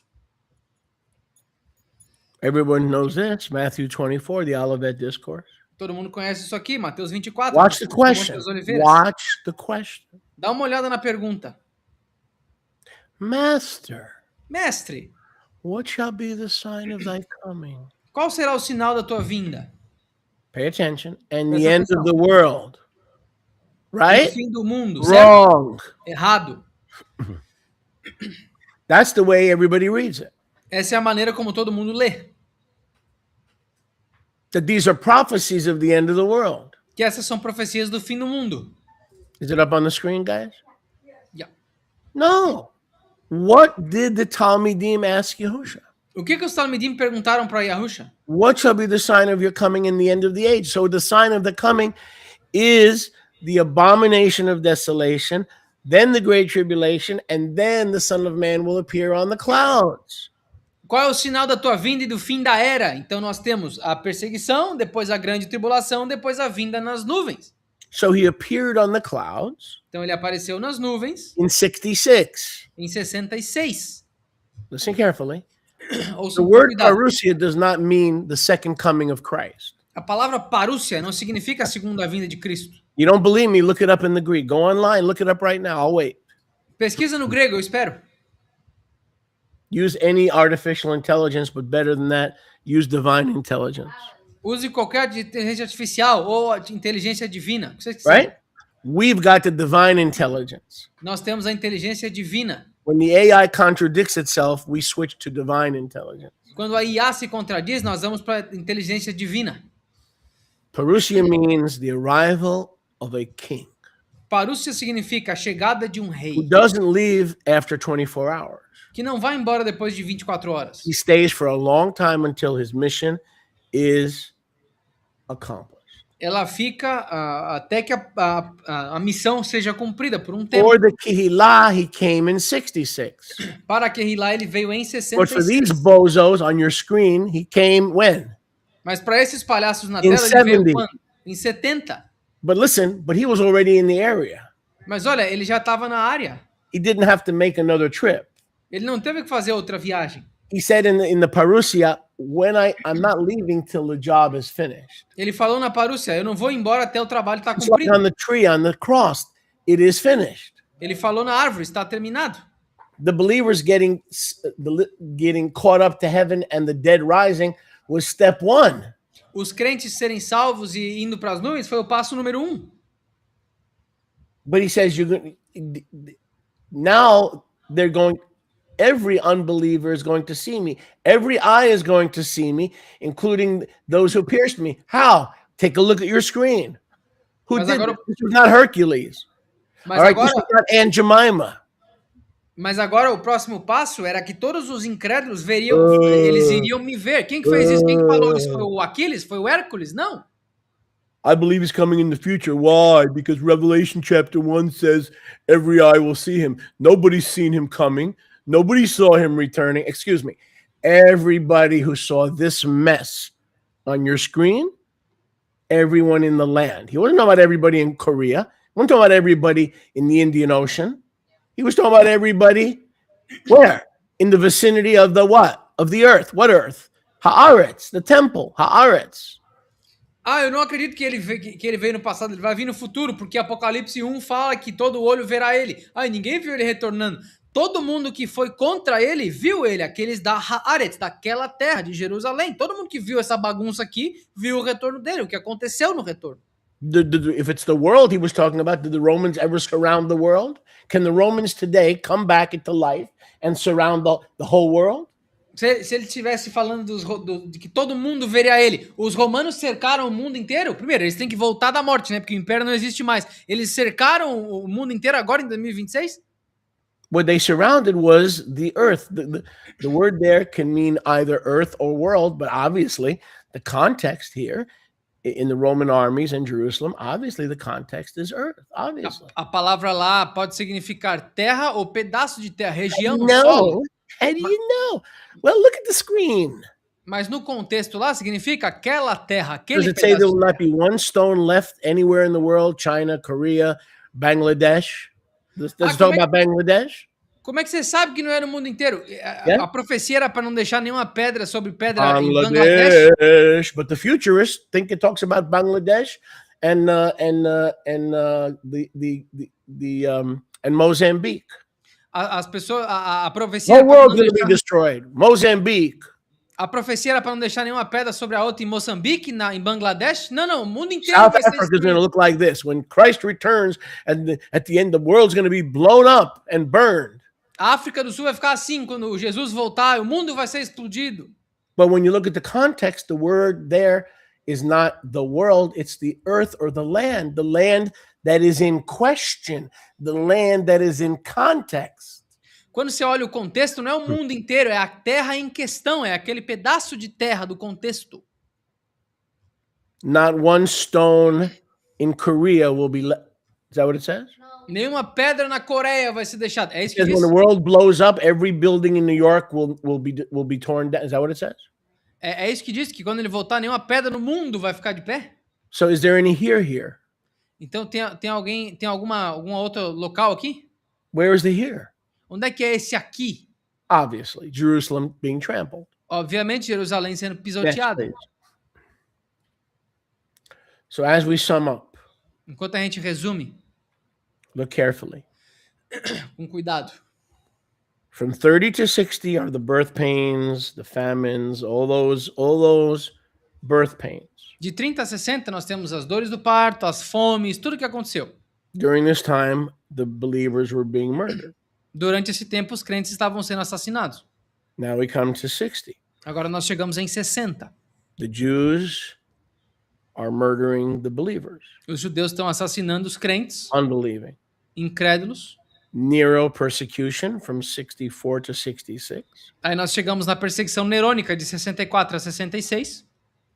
Everyone knows this. Matthew 24, the Olivet Discourse. Todo mundo conhece isso aqui, Mateus 24. Watch the question. Watch the question. Dá uma olhada na pergunta. Master, Mestre, what shall be the sign of thy coming? qual será o sinal da tua vinda? Pay attention. And Presta the end atenção. of the world. O Right? fim do mundo, certo? Wrong. Errado. That's the way everybody reads it. Essa é a maneira como todo mundo lê. That these are prophecies of the end of the world. Que essas são profecias do fim do mundo. Is it up on the screen, guys? Yeah. No. What did the Talmidim ask Yahusha? O que os Talmidim perguntaram para Yahusha? What shall be the sign of your coming in the end of the age? So the sign of the coming is the abomination of desolation, then the great tribulation, and then the Son of Man will appear on the clouds. Qual é o sinal da tua vinda e do fim da era? Então nós temos a perseguição, depois a grande tribulação, depois a vinda nas nuvens. So he appeared on the clouds Então ele apareceu nas nuvens in 66. em 66. Listen carefully. The word parousia does not mean the second coming of Christ. A palavra parúcia não significa a segunda vinda de Cristo. You don't believe me? Look it up in the Greek. Go online, look it up right now. I'll wait. Pesquisa no grego, eu espero. Use any artificial intelligence, but better than that, use divine intelligence. Use qualquer inteligência artificial ou inteligência divina. Right? We've got the divine intelligence. Nós temos a inteligência divina. When the AI contradicts itself, we switch to divine intelligence. Quando a IA se contradiz, nós vamos para a inteligência divina. Parousia means the arrival of a king. Parúcia significa a chegada de um rei. Who doesn't leave after 24 hours. Que não vai embora depois de 24 horas. He stays for a long time until his mission is accomplished. Ela fica até que a missão seja cumprida por um tempo. For the Kehillah, he came in 66. Para Kehillah, ele veio em 66. But for these bozos on your screen, he came when? Mas para esses palhaços na In tela, ele veio 70. quando? Em 70. But listen, but he was already in the area. Mas olha, ele já estava na área. He didn't have to make another trip. Ele não teve que fazer outra viagem. He said in the parousia, when I'm not leaving till the job is finished. Ele falou na parúcia, eu não vou embora até o trabalho estar It's like cumprido. on the tree, on the cross, it is finished. Ele falou na árvore, está terminado. The believers getting caught up to heaven and the dead rising was step 1. Os crentes serem salvos e indo para as nuvens foi o passo número 1. But he says now they're going. Every unbeliever is going to see me. Every eye is going to see me, including those who pierced me. How? Take a look at your screen. Who did this? This was not Hercules. All right, this was not Aunt Jemima. Mas agora o próximo passo era que todos os incrédulos veriam, eles iriam me ver. Quem que fez isso? Quem que falou isso? Foi o Aquiles? Foi o Hércules? Não. I believe he's coming in the future. Why? Because Revelation chapter 1 says every eye will see him. Nobody's seen him coming. Nobody saw him returning. Excuse me. Everybody who saw this mess on your screen, everyone in the land. He wasn't talking about everybody in Korea. He wasn't talking about everybody in the Indian Ocean. He was talking about everybody where? In the vicinity of the what? Of the earth. What earth? Haaretz, the temple. Haaretz. Eu não acredito que ele veio no passado, ele vai vir no futuro, porque Apocalipse 1 fala que todo olho verá ele. Ninguém viu ele retornando. Todo mundo que foi contra ele, viu ele, aqueles da Haaretz, daquela terra de Jerusalém. Todo mundo que viu essa bagunça aqui, viu o retorno dele, o que aconteceu no retorno. If it's the world he was talking about, did the Romans ever surround the world? Can the Romans today come back into life and surround the whole world? Se ele estivesse falando de que todo mundo veria ele, os romanos cercaram o mundo inteiro. Primeiro, eles têm que voltar da morte, né? Porque o império não existe mais. Eles cercaram o mundo inteiro agora em 2026? What they surrounded was the earth. The word there can mean either earth or world, but obviously the context here in the Roman armies in Jerusalem, obviously the context is earth, obviously. A palavra lá pode significar terra ou pedaço de terra, região do No. solo. How do you know? Well, look at the screen. Mas no contexto lá significa aquela terra, aquele Does it say there pedaço will de not be one stone left anywhere in the world? China, Korea, Bangladesh? Does it talk about Bangladesh? Como é que você sabe que não era o mundo inteiro? Yeah. A profecia era para não deixar nenhuma pedra sobre pedra em Bangladesh. Bangladesh, but the futurists think it talks about Bangladesh and Mozambique. As pessoas, a profecia The era para world's não going to be deixar, destroyed. Mozambique. a profecia era para não deixar nenhuma pedra sobre a outra em Moçambique, em Bangladesh. Não, o mundo inteiro South vai ser Africa is going to destruído. look like this. When Christ returns, and at the end, the world's going to be blown up and burned. A África do Sul vai ficar assim quando Jesus voltar, o mundo vai ser explodido. But when you look at the context, the word there is not the world, it's the earth or the land that is in question, the land that is in context. Quando você olha o contexto, não é o mundo inteiro, é a terra em questão, é aquele pedaço de terra do contexto. Not one stone in Korea will be left. Is that what it says? Nenhuma pedra na Coreia vai ser deixada. É isso que It says diz? when the world blows up, every building in New York will be torn down. Is that what it says? É isso que diz, que quando ele voltar, nenhuma pedra no mundo vai ficar de pé? So is there any here? Então tem algum outro local aqui? Where is the here? Onde é que é esse aqui? Obviously, Jerusalem being trampled. Obviamente, Jerusalém sendo Next, pisoteada. please. So as we sum up, Enquanto a gente resume, look carefully. com cuidado. From 30 to 60 are the birth pains, the famines, all those birth pains. De 30 a 60, nós temos as dores do parto, as fomes, tudo que aconteceu. During this time, the believers were being murdered. Durante esse tempo, os crentes estavam sendo assassinados. Now we come to 60. Agora nós chegamos em 60. The Jews are murdering the believers, Os judeus estão assassinando os crentes, unbelieving. incrédulos. Nero persecution from 64 to 66. Aí nós chegamos na perseguição nerônica de 64 a 66.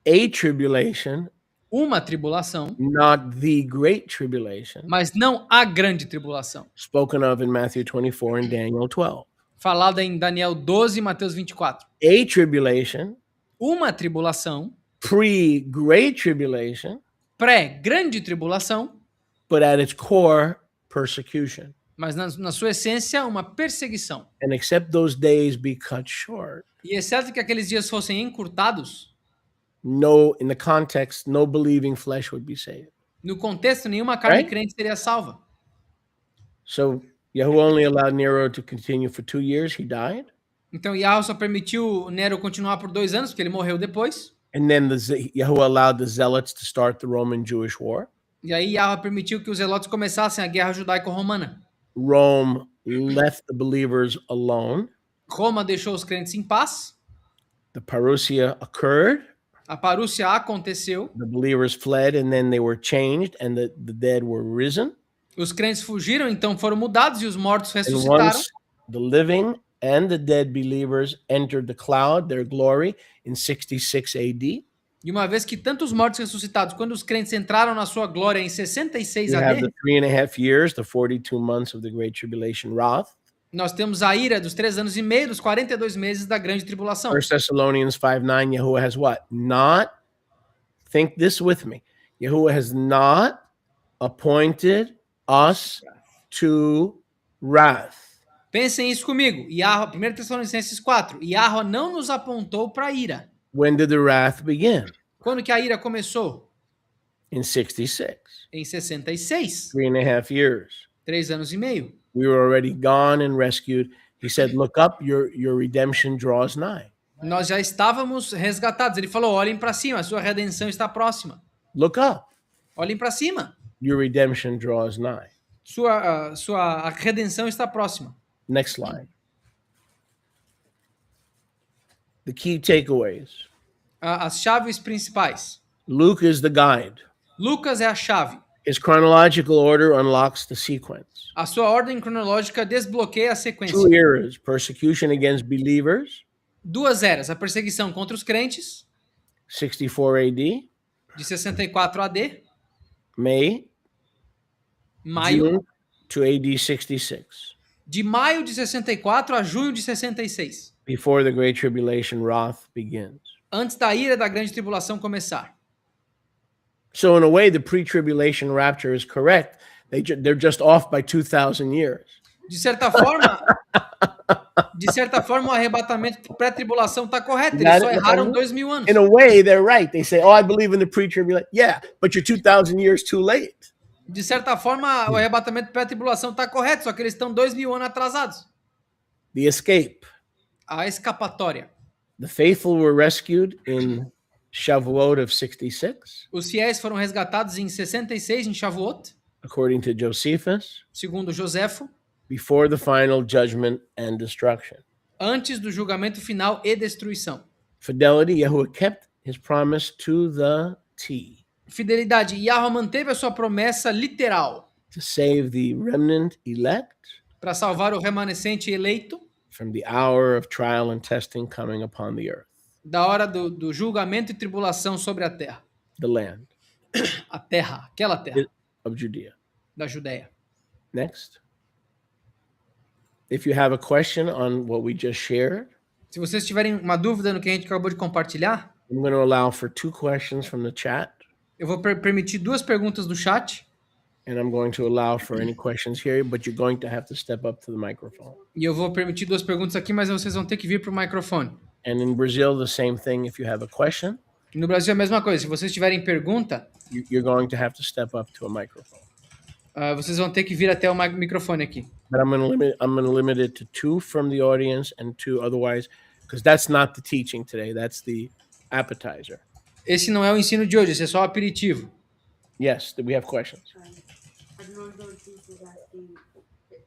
A tribulation, Uma tribulação, not the great tribulation, mas não a grande tribulação. spoken of in Matthew 24 and Daniel 12. Falada em Daniel 12 e Mateus 24. A tribulation, Uma tribulação, pre-great tribulation, pré-grande tribulação, but at its core, persecution. mas na sua essência, uma perseguição. And except those days be cut short, E exceto que aqueles dias fossem encurtados, in the context, no believing flesh would be saved. no contexto, nenhuma carne Right? crente seria salva. So Yahuwah only allowed Nero to continue for 2 years. He died. Então Yahweh só permitiu Nero continuar por 2 anos, porque ele morreu depois. And then Yahuwah allowed the zealots to start the Roman-Jewish war. E aí Yahweh permitiu que os zelotes começassem a guerra judaico-romana. Rome left the believers alone. Roma deixou os crentes em paz. The parousia occurred. A parúcia aconteceu. The believers fled, and then they were changed, and the dead were risen. Os crentes fugiram, então foram mudados e os mortos And ressuscitaram. once the living and the dead believers entered the cloud, their glory, in 66 AD, E uma vez que tanto os mortos ressuscitados quanto os crentes entraram na sua glória em 66 we have AD, the 3.5 years, the 42 months of the Great Tribulation, Wrath. nós temos a ira dos 3 anos e meio, dos 42 meses da grande tribulação. 1 Thessalonians 5:9, Yahuwah has what? Not, think this with me, Yahuwah has not appointed us to wrath. Pensem isso comigo. 1 Tessalonicenses 4. Yahweh não nos apontou para ira. When did the wrath begin? Quando que a ira começou? In 66, Em 66. 3.5 years. 3 anos e meio. We were already gone and rescued. He said, look up, your redemption draws nigh. Nós já estávamos resgatados. Ele falou, olhem para cima, a sua redenção está próxima. Look up, Olhem para cima. your redemption draws nigh. Sua redenção está próxima. Next slide. The key takeaways. As chaves principais. Luke is the guide. Lucas é a chave. His chronological order unlocks the sequence. A sua ordem cronológica desbloqueia a sequência. 2 eras, persecution against believers, 2 eras. A perseguição contra os crentes, 64 AD, de 64 AD, May, maio, June to AD 66. de maio de 64 a junho de 66, Before the Great Tribulation, wrath begins. antes da ira da grande tribulação começar. So in a way, the pre-tribulation rapture is correct. They're just off by 2,000 years. De certa forma, o arrebatamento pré-tribulação está correto. Eles só erraram 2.000 anos. In a way, they're right. They say, oh, I believe in the pre-tribulation. Yeah, but you're 2,000 years too late. De certa forma, o arrebatamento pré-tribulação está correto, só que eles estão 2.000 anos atrasados. The escape. A escapatória. The faithful were rescued in Shavuot of 66, Os fiéis foram resgatados em 66, em Shavuot, according to Josephus, segundo Joséfo, before the final judgment and destruction. antes do julgamento final e destruição. Fidelity, Yahuwah kept his promise to the T, Fidelidade, Yahweh manteve a sua promessa literal to save the remnant elect para salvar o remanescente eleito from the hour of trial and testing coming upon the earth, da hora do julgamento e tribulação sobre a terra. the land A terra, aquela terra of Judea. da Judéia. Next. If you have a question on what we just shared, Se vocês tiverem uma dúvida no que a gente acabou de compartilhar, I'm going to allow for 2 questions from the chat. eu vou permitir 2 perguntas do chat. And I'm going to allow for any questions here, but you're going to have to step up to the microphone. E eu vou permitir 2 perguntas aqui, mas vocês vão ter que vir para o microfone. And in Brazil, the same thing. If you have a question, E no Brasil é a mesma coisa. Se vocês tiverem pergunta, you're going to have to step up to a microphone. Vocês vão ter que vir até o microfone aqui. But I'm going to limit it to 2 from the audience and 2 otherwise, because that's not the teaching today. That's the appetizer. Esse não é o ensino de hoje, esse é só o aperitivo. Yes, we have questions. Arnoldo Ortiz is asking,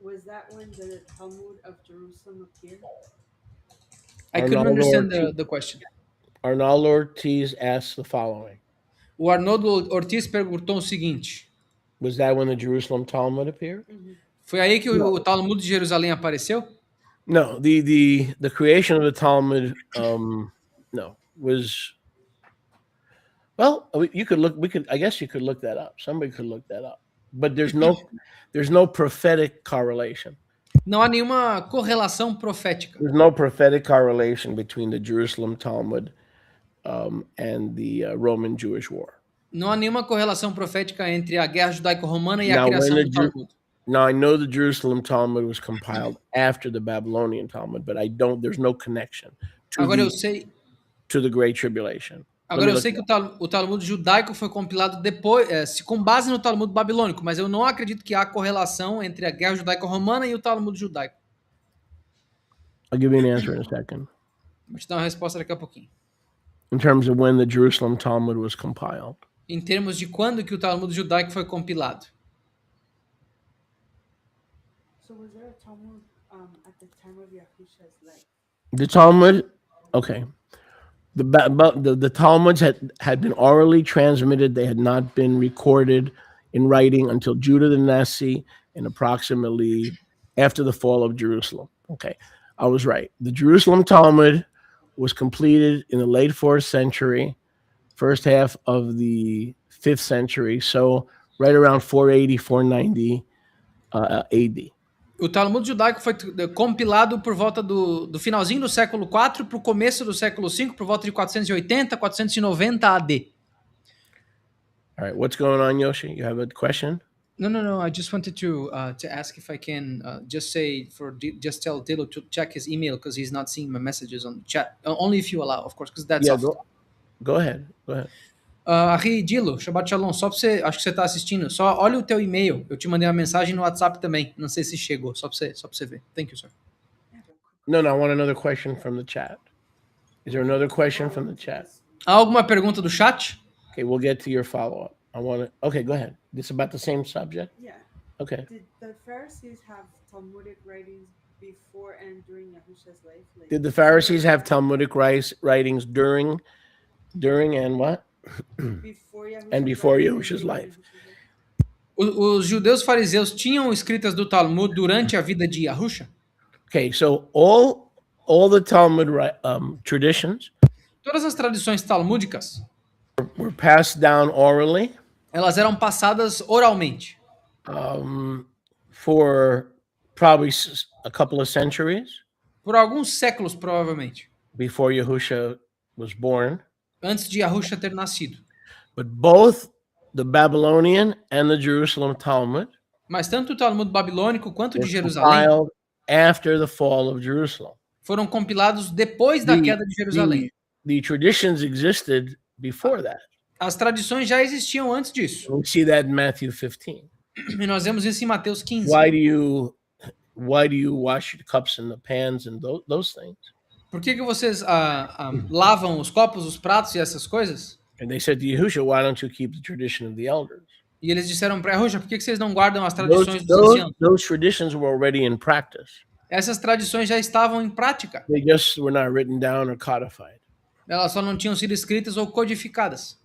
was that when the Talmud of Jerusalem appeared? I couldn't Arnaldo understand Ortiz. the question. Arnaldo Ortiz asks the following. O Arnoldo Ortiz perguntou o seguinte: Was that when the Jerusalem Talmud appeared? foi aí que o Talmud de Jerusalém apareceu? No, the creation of the Talmud, no, was, well, you could look, I guess you could look that up. Somebody could look that up. But there's no prophetic correlation. Não há nenhuma correlação profética. There's no prophetic correlation between the Jerusalem Talmud and the Roman Jewish War. Não há nenhuma correlação profética entre a guerra judaico-romana e a Now, criação when do the Talmud. Now I know the Jerusalem Talmud was compiled after the Babylonian Talmud, but there's no connection Agora eu sei, to the Great Tribulation. agora eu sei que o Talmud judaico foi compilado depois, com base no Talmud babilônico, mas eu não acredito que há correlação entre a guerra judaico-romana e o Talmud judaico. I'll give you an answer in a second. Vou te dar uma resposta daqui a pouquinho. In terms of when the Jerusalem Talmud was compiled. Em termos de quando que o Talmud judaico foi compilado. So was there a Talmud at the time of Yahusha's life? The Talmud, okay. The Talmuds had been orally transmitted. They had not been recorded in writing until Judah the Nasi and approximately after the fall of Jerusalem. Okay, I was right. The Jerusalem Talmud was completed in the late 4th century, first half of the 5th century, so right around 480, 490 AD. O Talmud judaico foi compilado por volta do finalzinho do século IV para o começo do século V, por volta de 480, 490 AD. All right, what's going on, Yoshi? You have a question? No. I just wanted to ask if I can just tell Dilo to check his email because he's not seeing my messages on the chat. Only if you allow, of course, because that's off. Go ahead. Ari, Dilo, Shabbat Shalom, só pra você, acho que você tá assistindo, só olha o teu e-mail, eu te mandei uma mensagem no WhatsApp também, não sei se chegou, só pra você ver. Thank you, sir. No, I want another question from the chat. Is there another question from the chat? Há alguma pergunta do chat? Okay, we'll get to your follow-up. Okay, go ahead. This about the same subject? Yeah. Okay. Did the Pharisees have Talmudic writings before and during Yahusha's life? Like, Did the Pharisees have Talmudic writings during and what? before Yahusha's And before life? Yahusha's life. Os judeus fariseus tinham escritas do Talmud durante a vida de Yahusha? Okay, so all the Talmud traditions Todas as tradições talmúdicas, were passed down orally elas eram passadas oralmente for probably a couple of centuries por alguns séculos, provavelmente, before Yahusha was born. antes de Yahusha ter nascido. But both the Babylonian and the Jerusalem Talmud Mas tanto o Talmud babilônico quanto de were Jerusalém compiled after the fall of Jerusalem. foram compilados depois da queda de Jerusalém. The traditions existed before that. As tradições já existiam antes disso. We see that in Matthew 15. E nós vemos isso em Mateus 15. Why do you wash the cups and the pans and those things? Por que vocês lavam os copos, os pratos e essas coisas? And they said to Yahusha, why don't you keep the tradition of the elders? E eles disseram para Yahusha, por que vocês não guardam as tradições dos anciãos? Those traditions were already in practice. Essas tradições já estavam em prática. They just were not written down or codified. Elas só não tinham sido escritas ou codificadas.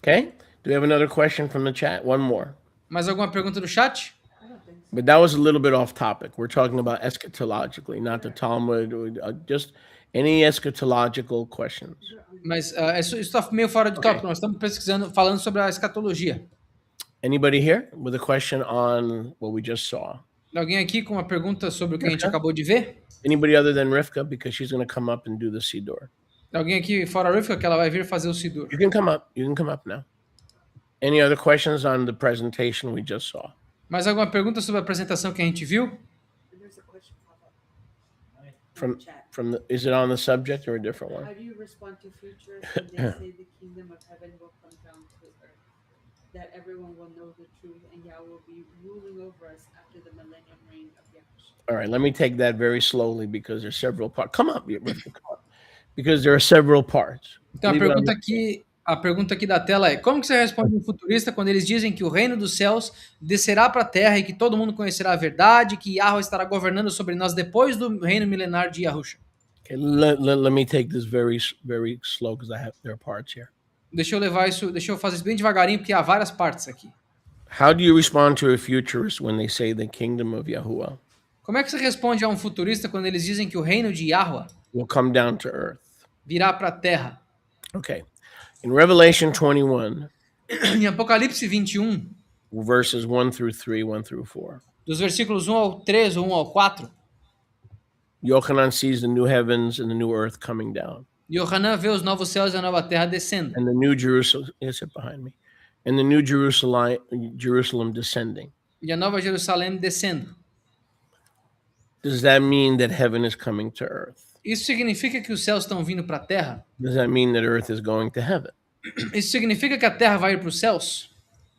Okay? Do we have another question from the chat? One more. Mais alguma pergunta do chat? But that was a little bit off topic. We're talking about eschatologically, not the Talmud, just any eschatological questions. Mas isso está meio fora de tópico. Nós estamos falando sobre a escatologia. Anybody here with a question on what we just saw? Alguém aqui com uma pergunta sobre o que a gente acabou de ver? Anybody other than Rivka, because she's going to come up and do the Siddur. Alguém aqui fora a Rivka que ela vai vir fazer o Sidur? You can come up. You can come up now. Any other questions on the presentation we just saw? Mais alguma pergunta sobre a apresentação que a gente viu? There's a question pop up in From the chat. is it on the subject or a different one? How do you respond to futures when they say the kingdom of heaven will come down to earth? That everyone will know the truth and Yah will be ruling over us after the millennium reign of Yahushua. All right, let me take that very slowly because there's several parts. Come up, because there are several parts. Então Leave it on a pergunta aqui da tela é: como que você responde um futurista quando eles dizem que o reino dos céus descerá para a terra e que todo mundo conhecerá a verdade, que Yahweh estará governando sobre nós depois do reino milenar de Yahusha? Okay, let me take this very slow because there are parts here. Deixa eu fazer isso bem devagarinho porque há várias partes aqui. How do you respond to a futurist when they say the kingdom of Yahuwah Como é que você responde a um futurista quando eles dizem que o reino de Yahweh will come down to earth? virá para a terra? Okay. In Revelation 21, Em Apocalipse 21, verses 1 through 3, 1 through 4, dos versículos 1 ao 3 ou 1 ao 4, Yochanan sees the new heavens and the new earth coming down, Yohanan vê os novos céus e a nova terra descendo, and the new Jerusalem is it behind me, and the new Jerusalem descending. e a nova Jerusalém descendo. Does that mean that heaven is coming to earth? Isso significa que os céus estão vindo para a terra? Does that mean that earth is going to heaven? Isso significa que a terra vai ir para os céus?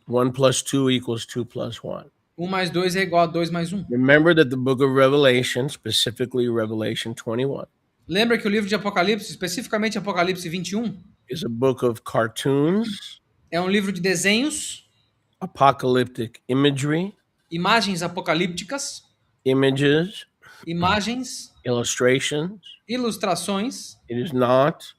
1 plus 2 equals 2 plus 1. 1 mais 2 é igual a 2 mais 1. Remember that the book of Revelation, specifically Revelation 21, Lembra que o livro de Apocalipse, especificamente Apocalipse 21, is a book of cartoons, é um livro de desenhos, apocalyptic imagery, imagens apocalípticas, images, imagens, illustrations. ilustrações. It is not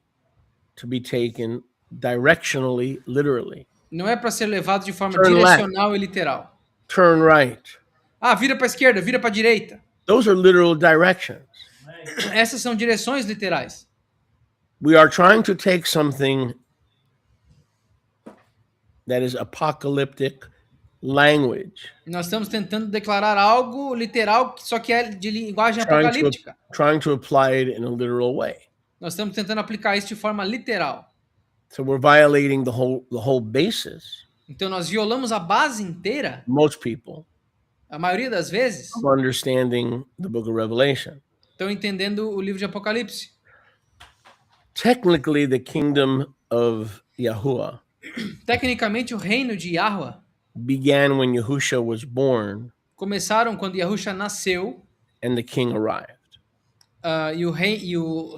to be taken directionally, literally. Não é para ser levado de forma Turn left. direcional e literal. Turn right. Ah, vira para a esquerda, vira para a direita. Those are literal directions. Essas são direções literais. We are trying to take something that is apocalyptic language, Nós estamos tentando declarar algo literal, só que é de linguagem trying apocalíptica. to apply it in a literal way. Nós estamos tentando aplicar isso de forma literal. So we're violating the whole basis, Então nós violamos a base inteira, most people, a maioria das vezes, of understanding the book of Revelation. estão entendendo o livro de Apocalipse. Technically, the kingdom of Yahuwah Tecnicamente, o reino de Yahweh began when Yahusha was born começaram quando Yahusha nasceu and the king arrived. e o rei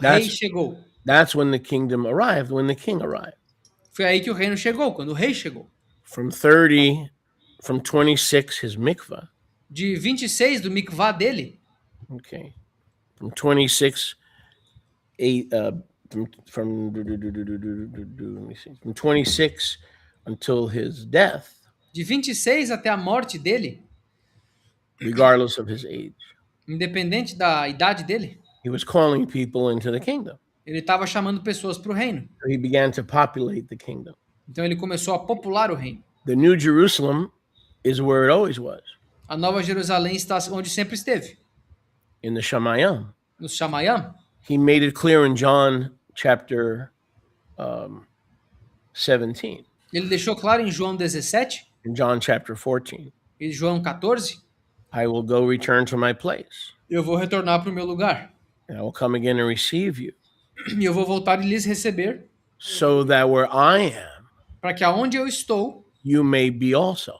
That's- chegou. That's when the kingdom arrived, when the king arrived. Foi aí que o reino chegou, quando o rei chegou. From 26, his mikvah. De 26 do mikvah dele, Okay. From 26, 8, from let me see, from 26 until his death, de 26 até a morte dele, regardless of his age, independente da idade dele, he was calling people into the kingdom. ele estava chamando pessoas para o reino. So he began to populate the kingdom. Então ele começou a popular o reino. The New Jerusalem is where it always was, A Nova Jerusalém está onde sempre esteve, in the Shamayim. no Shamayam. He made it clear in John chapter 17, Ele deixou claro em João 17 in John chapter 14, e João 14, I will go return to my place, eu vou retornar para o meu lugar. and I will come again and receive you, E eu vou voltar e lhes receber, so that where I am, para que aonde eu estou, you may be also.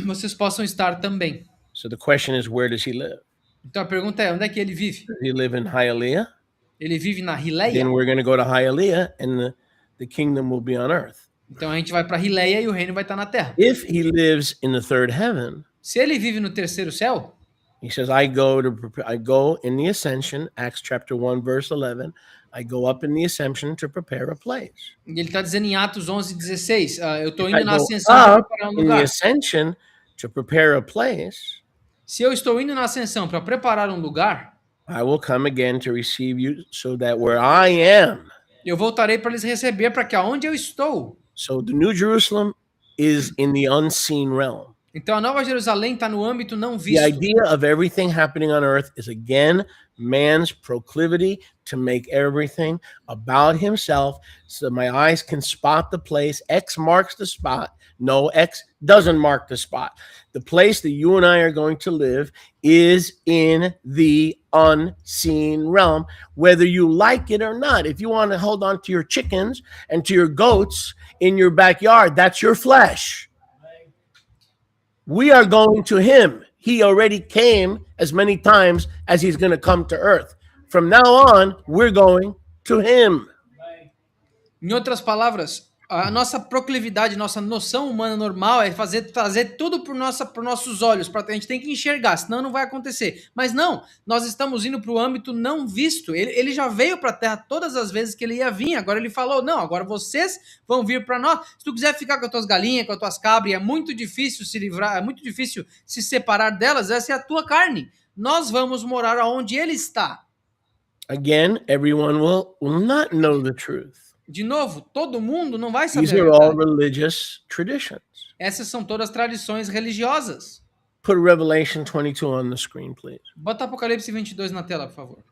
vocês possam estar também. So the question is, where does he live? Então a pergunta é, onde é que ele vive? Does he live in Hialeah? Ele vive na Hileia? Then we're going to go to Hialeah, and the kingdom will be on earth. Então a gente vai para Hileia e o reino vai estar na terra. If he lives in the third heaven, Se ele vive no terceiro céu, he says, I go in the ascension, Acts chapter 1, verse 11, I go up in the ascension to prepare a place. ele está dizendo em Atos 11:16, eu estou I indo na go ascensão para up preparar um in the lugar. ascension to prepare a place, Se eu estou indo na ascensão para preparar um lugar, I will come again to receive you, so that where I am. eu voltarei para lhes receber, para que aonde eu estou. So the New Jerusalem is in the unseen realm. Então a Nova Jerusalém está no âmbito não The visto. idea of everything happening on earth is again man's proclivity to make everything about himself, so my eyes can spot the place. X marks the spot. No, X doesn't mark the spot. The place that you and I are going to live is in the unseen realm, whether you like it or not. If you want to hold on to your chickens and to your goats in your backyard, that's your flesh. We are going to him. He already came as many times as he's going to come to earth. From now on, we're going to him. Em outras palavras, a nossa proclividade, nossa noção humana normal é fazer tudo por nossos olhos. A gente tem que enxergar, senão não vai acontecer. Mas não, nós estamos indo para o âmbito não visto. Ele já veio para a Terra todas as vezes que ele ia vir. Agora ele falou, não, agora vocês vão vir para nós. Se tu quiser ficar com as tuas galinhas, com as tuas cabras, é muito difícil se livrar, é muito difícil se separar delas, essa é a tua carne. Nós vamos morar onde ele está. Again, everyone will not know the truth. De novo, todo mundo não vai saber. These are all religious traditions. Essas são todas tradições religiosas. Put Revelation 22 on the screen, please. Bota Apocalipse 22 na tela, por favor.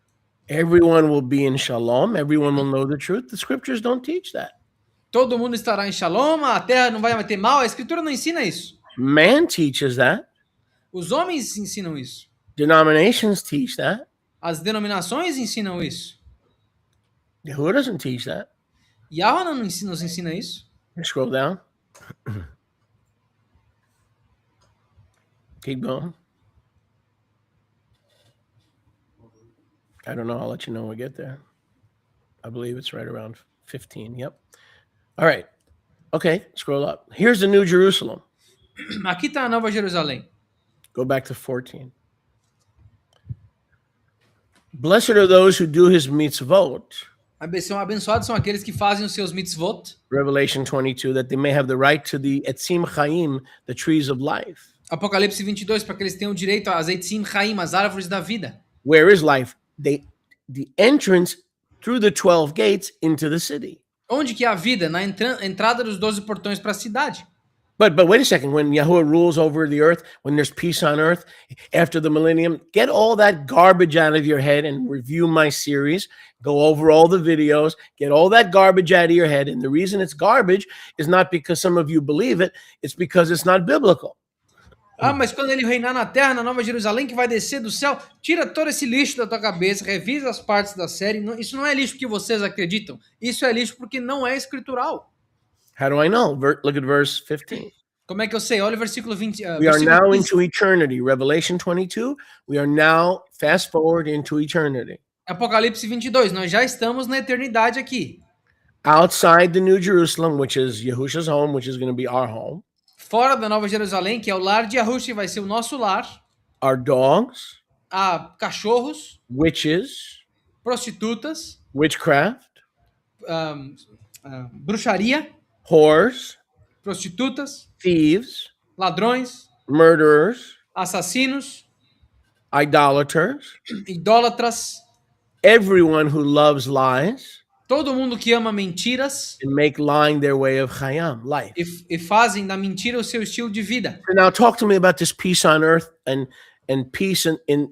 Everyone will be in shalom. Everyone will know the truth. The scriptures don't teach that. Todo mundo estará em shalom, a terra não vai ter mal. A escritura não ensina isso. Man teaches that. Os homens ensinam isso. Denominations teach that. As denominações ensinam isso. Who doesn't teach that? Yahweh não nos ensina isso. Scroll down. Keep going. I don't know. I'll let you know when we get there. I believe it's right around 15. Yep. All right. Okay, scroll up. Here's the New Jerusalem. Aqui está a Nova Jerusalém. Go back to 14. Blessed are those who do his mitzvot. Abençoados são aqueles que fazem os seus mitzvot. Revelation 22, that they may have the right to the etzim chaim, the trees of life. Apocalipse 22, para que eles tenham direito às etzim chaim, as árvores da vida. Where is life? The entrance through the 12 gates into the city. Onde que há vida? Na entrada dos 12 portões para a cidade. But wait a second. When Yahuwah rules over the earth, when there's peace on earth, after the millennium, get all that garbage out of your head and review my series. Go over all the videos. Get all that garbage out of your head. And the reason it's garbage is not because some of you believe it. It's because it's not biblical. Ah, mas quando ele reinar na terra, na Nova Jerusalém, que vai descer do céu, tira todo esse lixo da tua cabeça, revisa as partes da série. Isso não é lixo porque vocês acreditam. Isso é lixo porque não é escritural. How do I know? Look at verse 15. Como é que eu sei? Olha o versículo 20. We are now into eternity. Revelation 22. We are now fast forward into eternity. Apocalipse 22. Nós já estamos na eternidade aqui. Outside the New Jerusalem, which is Yahusha's home, which is going to be our home. Fora da Nova Jerusalém, que é o lar de Yahushua, vai ser o nosso lar. Are dogs. Há cachorros. Witches. Prostitutas. Witchcraft. Bruxaria. Whores. Prostitutas. Thieves. Ladrões. Murderers. Assassinos. Idolaters. Idólatras. Everyone who loves lies. Todo mundo que ama mentiras. And make lying their way of chayam, life. E fazem da mentira o seu estilo de vida. So now talk to me about this peace on earth and peace in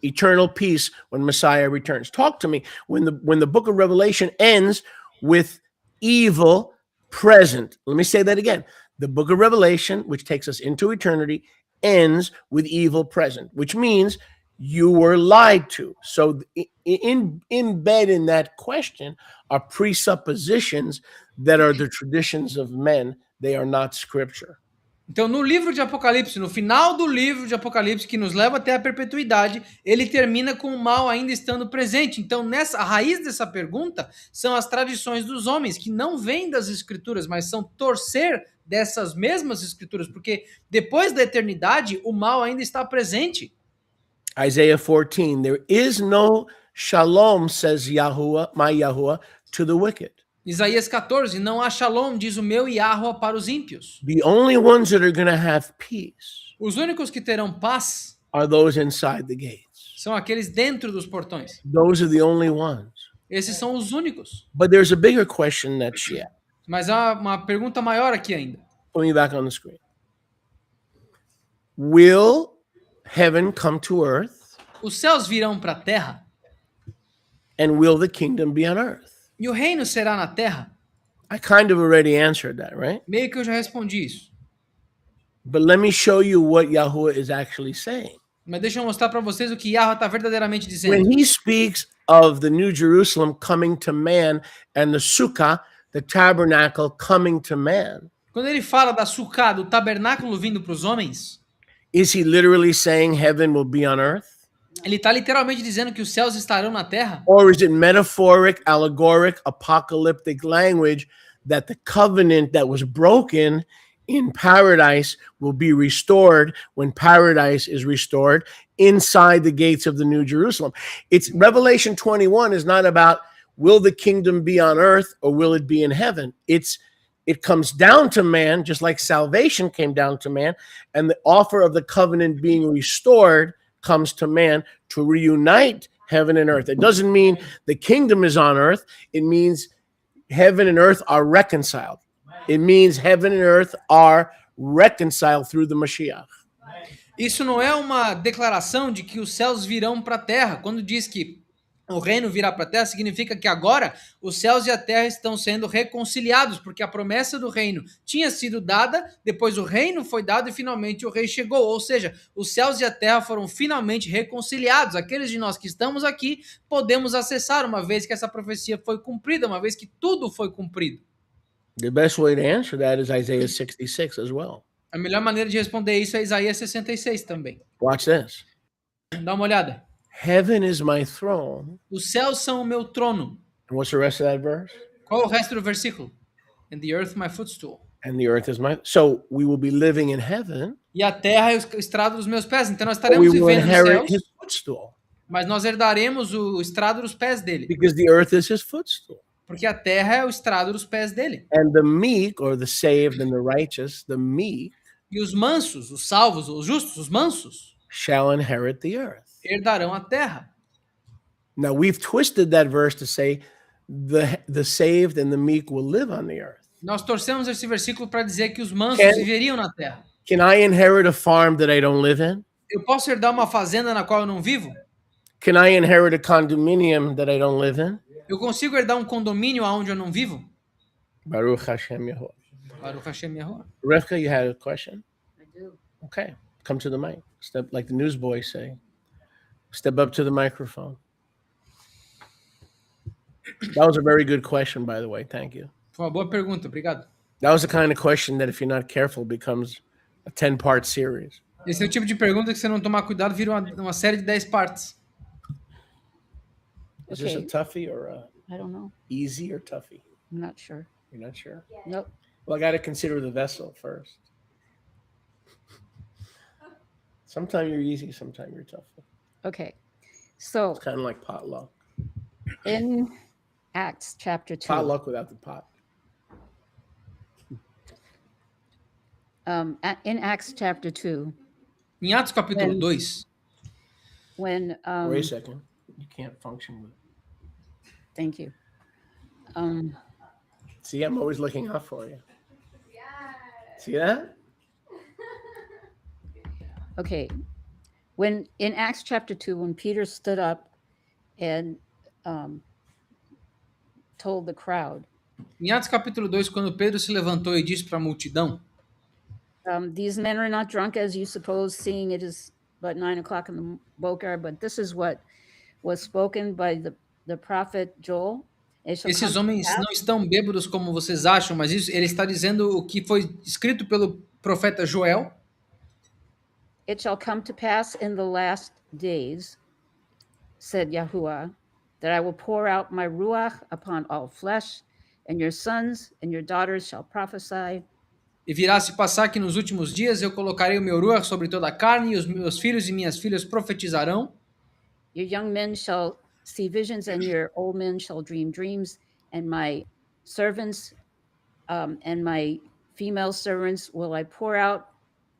eternal peace when Messiah returns. Talk to me when the book of Revelation ends with evil present. Let me say that again. The book of Revelation, which takes us into eternity, ends with evil present, which means you were lied to. So embedded in that question are presuppositions that are the traditions of men. They are not scripture. Então, no livro de Apocalipse, no final do livro de Apocalipse, que nos leva até a perpetuidade, ele termina com o mal ainda estando presente. Então, a raiz dessa pergunta são as tradições dos homens, que não vêm das escrituras, mas são torcer dessas mesmas escrituras, porque depois da eternidade, o mal ainda está presente. Isaiah 14, there is no shalom, says Yahuwah, my Yahuwah, to the wicked. Isaías 14, não há shalom, diz o meu Yahuwah para os ímpios. The only ones that are going to have peace Os únicos que terão paz are those inside the gates. são aqueles dentro dos portões. Those are the only ones. Esses são os únicos. But there's a bigger question that's yet. Mas há uma pergunta maior aqui ainda. Put me back on the screen. Will heaven come to earth? Os céus virão para a terra? And will the kingdom be on earth? E o reino será na terra? I kind of already answered that, right? Meio que eu já respondi isso. But let me show you what Yahuwah is actually saying. Mas deixa eu mostrar para vocês o que Yahweh está verdadeiramente When dizendo. he speaks of the New Jerusalem coming to man and the sukkah, the tabernacle, coming to man, Quando ele fala da sukkah, do tabernáculo vindo para os homens, is he literally saying heaven will be on earth? ele está literalmente dizendo que os céus estarão na terra? Or is it metaphoric, allegoric, apocalyptic language that the covenant that was broken in paradise will be restored when paradise is restored inside the gates of the New Jerusalem? It's Revelation 21 is not about will the kingdom be on earth or will it be in heaven? It comes down to man, just like salvation came down to man, and the offer of the covenant being restored comes to man to reunite heaven and earth. It doesn't mean the kingdom is on earth. It means heaven and earth are reconciled. It means heaven and earth are reconciled through the Mashiach. Isso não é uma declaração de que os céus virão para a terra. Quando diz que o reino virá para a terra, significa que agora os céus e a terra estão sendo reconciliados, porque a promessa do reino tinha sido dada, depois o reino foi dado e finalmente o rei chegou. Ou seja, os céus e a terra foram finalmente reconciliados. Aqueles de nós que estamos aqui podemos acessar, uma vez que essa profecia foi cumprida, uma vez que tudo foi cumprido. The best way to answer that is Isaiah 66 as well. A melhor maneira de responder isso é Isaías 66 também. Watch this. Dá uma olhada. Heaven is my throne. Os céus são o meu trono. And what's the rest of that verse? Qual é o resto do versículo? And the earth my footstool. And the earth is my... So we will be living in heaven. E a terra é o estrado dos meus pés. Então nós We estaremos will vivendo nos inherit céus, his footstool. mas nós herdaremos o estrado dos pés dele. Because the earth is his footstool. Porque a terra é o estrado dos pés dele. And the meek, or the saved and the righteous, the meek, E os mansos, os salvos, os justos, os mansos, shall inherit the earth. herdarão a terra. Now we've twisted that verse to say the saved and the meek will live on the earth. Nós torcemos esse versículo para dizer que os mansos Can- viveriam na terra. Can I inherit a farm that I don't live in? Eu posso herdar uma fazenda na qual eu não vivo? Can I inherit a condominium that I don't live in? Eu consigo herdar um condomínio aonde eu não vivo? Baruch Hashem Yahuwah. Baruch Hashem Yahuwah. Rivka, you had a question? I do. Okay, come to the mic. Step like the newsboys say. Step up to the microphone. That was a very good question, by the way. Thank you. Foi uma boa pergunta, obrigado. That was the kind of question that, if you're not careful, becomes a 10-part series. Esse é o tipo de pergunta que, se não tomar cuidado, vira uma série de 10 partes. Is this a Okay. toughie or a I don't know. easy or toughie? I'm not sure. You're not sure? Nope. Well, I got to consider the vessel first. Sometimes you're easy, sometimes you're tough. Okay. So It's kind of like potluck. in Acts chapter 2, Potluck without the pot. in Acts chapter 2, Em Atos capítulo When- 2, when, Wait a second. You can't function with. thank you. See, I'm always looking out for you. See that? Okay. When in Acts chapter 2, when Peter stood up and told the crowd, em Atos capítulo 2, quando Pedro se levantou e disse para a multidão: these men are not drunk as you suppose, seeing it is but 9 o'clock in the boker, but this is what was spoken by the prophet Joel. It shall come esses to homens pass- não estão bêbados como vocês acham, mas isso ele está dizendo o que foi escrito pelo profeta Joel. It shall come to pass in the last days, said Yahuwah, that I will pour out my ruach upon all flesh, and your sons and your daughters shall prophesy. E virá se passar que nos últimos dias eu colocarei o meu ruach sobre toda a carne, e os meus filhos e minhas filhas profetizarão. Your young men shall see visions, and your old men shall dream dreams, and my servants and my female servants will I pour out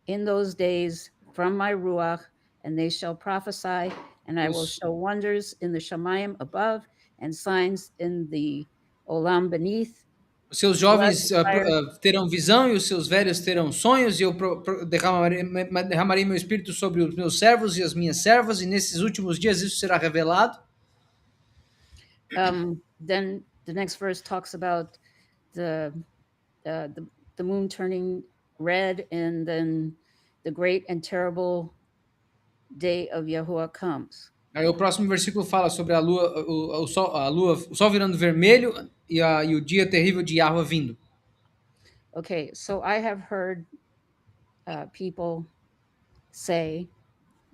in those days from my ruach, and they shall prophesy, and I will Yes. show wonders in the Shamayim above and signs in the Olam beneath. Os seus jovens Fire. terão visão e os seus velhos terão sonhos, e eu derramarei meu espírito sobre os meus servos e as minhas servas, e nesses últimos dias isso será revelado. Then the next verse talks about the moon turning read, and then the great and terrible day of Yahuwah comes. Aí o próximo versículo fala sobre a lua, o sol virando vermelho e o dia terrível de Yahweh vindo. Okay, so I have heard people say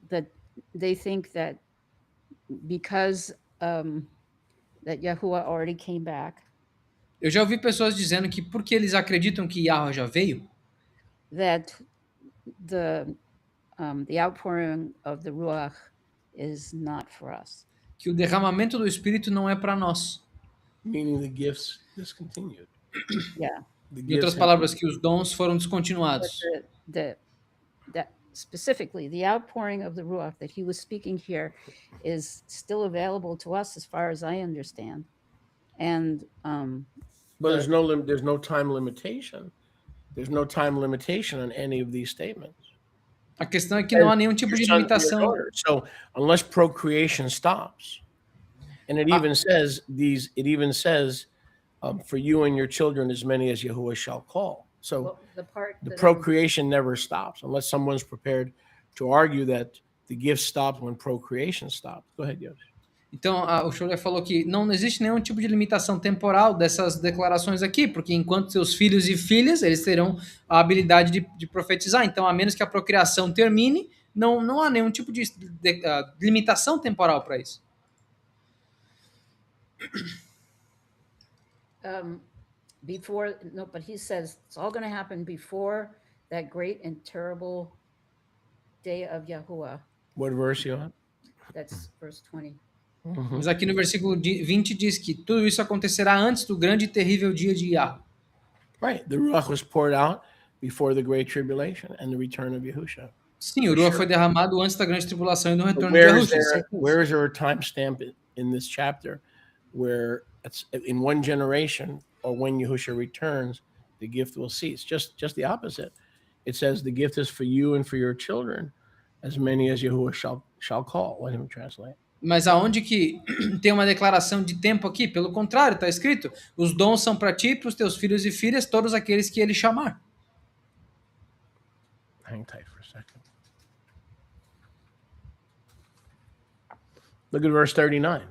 that they think that because that Yahuwah already came back, Eu já ouvi pessoas dizendo que porque eles acreditam que Yahweh já veio, that the outpouring of the Ruach is not for us. que o derramamento do Espírito não é para nós. Meaning the gifts discontinued. Yeah. The Em outras gifts palavras, que os dons foram But descontinuados. that specifically the outpouring of the Ruach that he was speaking here is still available to us as far as I understand. And but there's no time limitation. There's no time limitation on any of these statements. A questão é que não há nenhum tipo Your de son, your limitação. daughter. So unless procreation stops, and it even says for you and your children as many as Yahuwah shall call. So well, the part the that procreation never stops unless someone's prepared to argue that the gift stops when procreation stops. Go ahead, Yosh. Então, o Sholer falou que não existe nenhum tipo de limitação temporal dessas declarações aqui, porque enquanto seus filhos e filhas, eles terão a habilidade de profetizar. Então, a menos que a procriação termine, não há nenhum tipo de limitação temporal para isso. but he says it's all going to happen before that great and terrible day of Yahuwah. What verse you on? That's verse 20. Mas aqui no versículo 20 diz que tudo isso acontecerá antes do grande e terrível dia de Yahweh. Right. The Ruach was poured out before the Great Tribulation and the return of Yahushua. Sim, o Ruach foi derramado antes da grande tribulação e do But retorno de Yahushua. where is there a timestamp in this chapter where it's in one generation or when Yahushua returns, the gift will cease? Just the opposite. It says the gift is for you and for your children, as many as Yahuwah shall call. Let him translate. Mas aonde que tem uma declaração de tempo aqui? Pelo contrário, está escrito: os dons são para ti, para os teus filhos e filhas, todos aqueles que ele chamar. Hang tight for a second. Look at verse 39.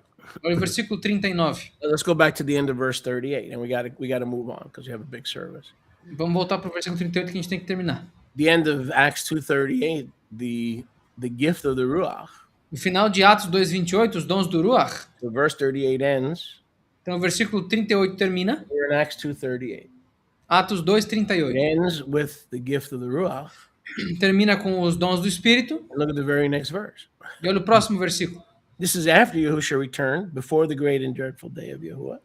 Olha o versículo 39. Let's go back to the end of verse 38, and we got to move on because we have a big service. Vamos voltar para o versículo 38 que a gente tem que terminar. The end of Acts 2:38, the gift of the Ruach. No final de Atos 2:28, os dons do Ruach. So verse 38 ends. Então o versículo 38 termina. We're in Acts 2:38. Atos It 2:38. ends with the gift of the Ruach. Termina com os dons do Espírito. And look at the very next verse. E olha o próximo versículo. This is after Yahushua returned, before the great and dreadful day of Yahuwah.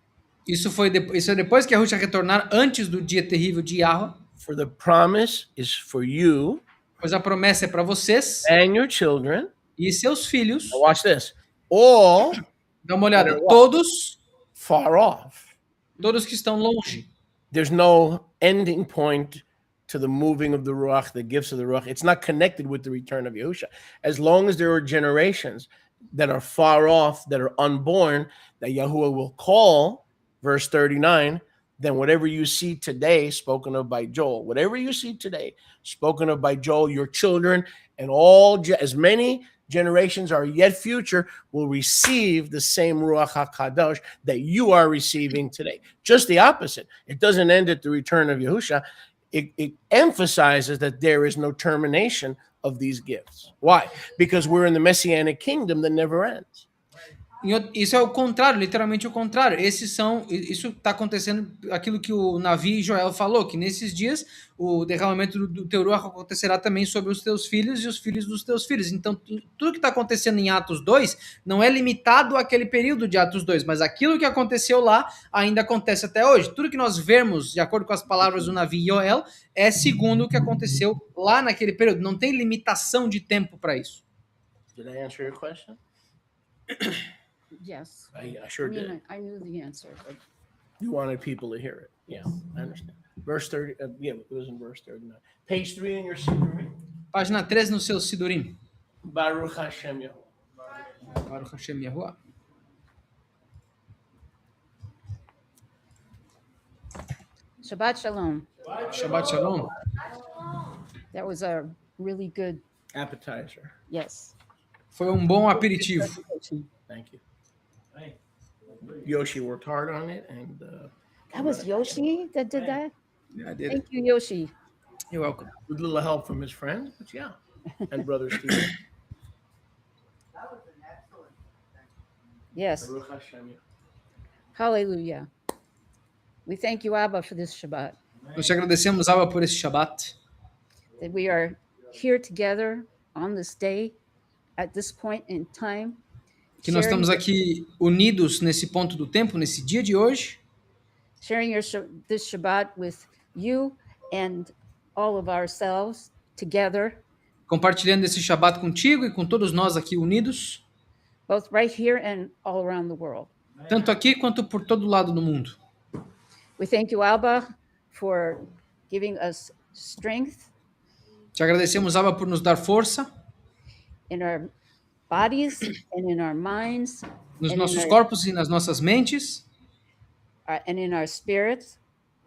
Isso é depois que Yahushua retornar, antes do dia terrível de Yahweh. For the promise is for you Pois a promessa é para vocês and your children. e seus filhos. Now watch this. All Dá uma olhada. Todos far off. que estão longe. There's no ending point to the moving of the Ruach, the gifts of the Ruach. It's not connected with the return of Yahushua. As long as there are generations that are far off, that are unborn, that Yahuwah will call, verse 39, then whatever you see today, spoken of by Joel, whatever you see today, spoken of by Joel, your children, and as many generations are yet future, will receive the same Ruach HaKadosh that you are receiving today. Just the opposite. It doesn't end at the return of Yahushua. It emphasizes that there is no termination of these gifts. Why? Because we're in the Messianic kingdom that never ends. Isso é o contrário, literalmente o contrário. Isso está acontecendo, aquilo que o Navi Joel falou, que nesses dias o derramamento do teu Ruach acontecerá também sobre os teus filhos e os filhos dos teus filhos. Então, tudo que está acontecendo em Atos 2 não é limitado àquele período de Atos 2, mas aquilo que aconteceu lá ainda acontece até hoje. Tudo que nós vemos, de acordo com as palavras do Navi Joel, é segundo o que aconteceu lá naquele período. Não tem limitação de tempo para isso. Did I answer your question? Yes. I sure did. I knew the answer. But You wanted people to hear it. Yeah, I understand. Verse 30, yeah, it was in verse 39. Page 3 in your Siddurim. Página 3 no seu Sidurim. Baruch Hashem Yahuwah. Baruch Hashem Yahuwah. Shabbat Shalom. Shabbat Shalom. That was a really good, appetizer. yes. Foi um bom aperitivo. presentation. Thank you. Yoshi worked hard on it, and That was Yoshi that did that? Yeah, I did it. Thank you, Yoshi. You're welcome. with a little help from his friends, but yeah, and brother Steve. Yes. Baruch Hashem. Hallelujah. We thank you, Abba, for this Shabbat, Nós te agradecemos, Abba, por esse Shabat, that we are here together on this day, at this point in time, que nós sharing, estamos aqui unidos nesse ponto do tempo, nesse dia de hoje, sharing this Shabbat with you and all of ourselves together, compartilhando esse Shabat contigo e com todos nós aqui unidos, both right here and all around the world. tanto aqui quanto por todo lado do mundo. We thank you, Abba, for giving us strength Te agradecemos, Abba, por nos dar força in our bodies and in our minds nos and in nossos our- corpos e nas nossas mentes and in our spirits,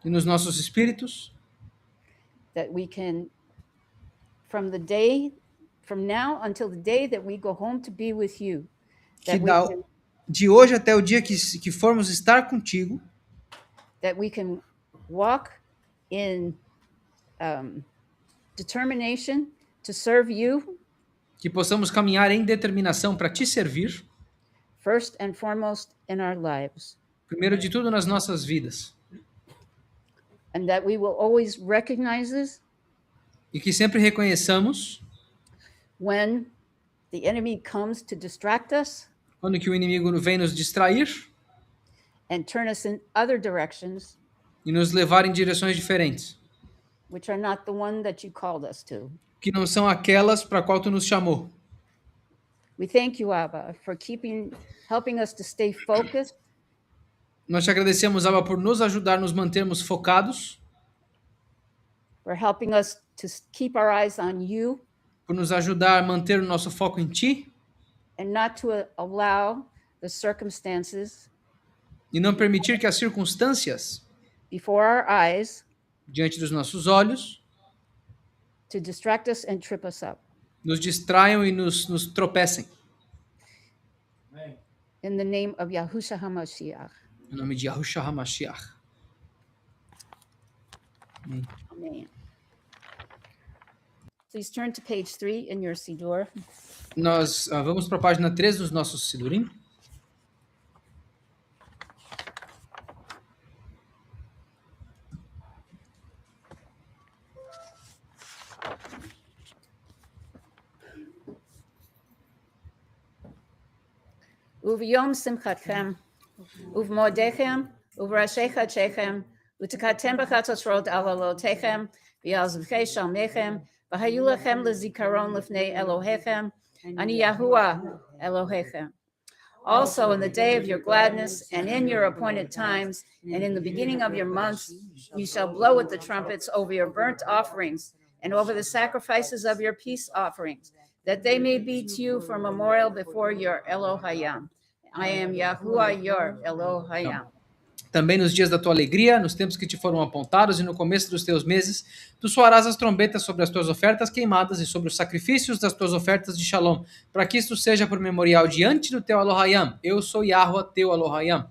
e nos nossos espíritos, that we can, from now until the day that we go home to be with you, que that we dá, can, de hoje até o dia que formos estar contigo, that we can walk in determination to serve you que possamos caminhar em determinação para te servir, first and foremost in our lives, primeiro de tudo nas nossas vidas, and that we will always recognize this e que sempre reconheçamos when the enemy comes to distract us quando que o inimigo vem nos distrair and turn us in other directions, e nos levar em direções diferentes, which are not the one that you called us to. que não são aquelas para a qual tu nos chamou. We thank you, Abba, for helping us to stay focused, Nós te agradecemos, Abba, por nos ajudar, nos mantermos focados, for helping us to keep our eyes on you por nos ajudar a manter o nosso foco em ti and not to allow the circumstances e não permitir que as circunstâncias before our eyes diante dos nossos olhos to distract us and trip us up. nos distraiam e nos tropecem. In the name of Yahushua HaMashiach. Em nome de Yahushua HaMashiach. Amém. Amen. Please turn to page 3 in your Siddur. Nós vamos para a página 3 dos nossos Sidurim. Uv'yom simchatchem, uv'modechem, uv'rashei chadshechem, u'tekatem b'chatzosrot alalotechem, v'yalzvchei shalmechem, v'hayu lechem lezikaron lifnei Elohechem, ani Yahuwah Elohechem. Also in the day of your gladness and in your appointed times and in the beginning of your months, you shall blow with the trumpets over your burnt offerings and over the sacrifices of your peace offerings, that they may be to you for memorial before your Elohayim. I am Yahuwah, your Elohayim. Também nos dias da tua alegria, nos tempos que te foram apontados e no começo dos teus meses, tu soarás as trombetas sobre as tuas ofertas queimadas e sobre os sacrifícios das tuas ofertas de shalom, para que isto seja por memorial diante do teu Elohayim. Eu sou Yahuwah, teu Elohayim.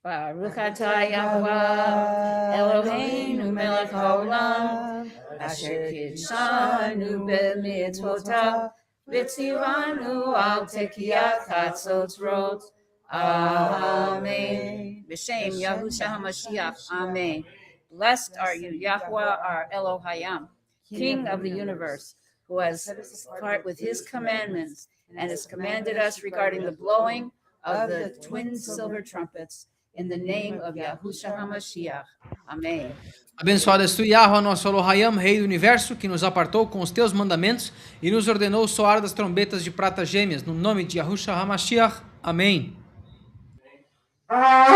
Baruch atah Yahuwah Eloheinu melech haolam, asher kidshanu b'mitzvotav, v'tzivanu al tekiyat chatzotzrot. Amen. B'shem Yahushua HaMashiach. Amen. Blessed are you, Yahuwah, our Elohayim, King of the universe, who has part with his commandments and has commanded us regarding the blowing of the twin silver trumpets in the name of Yahushua HaMashiach. Amen. Abençoado és tu, Yahuwah, nosso Elohayim, Rei do Universo, que nos apartou com os teus mandamentos e nos ordenou o soar das trombetas de prata gêmeas, no nome de Yahushua HaMashiach. Amém. Thank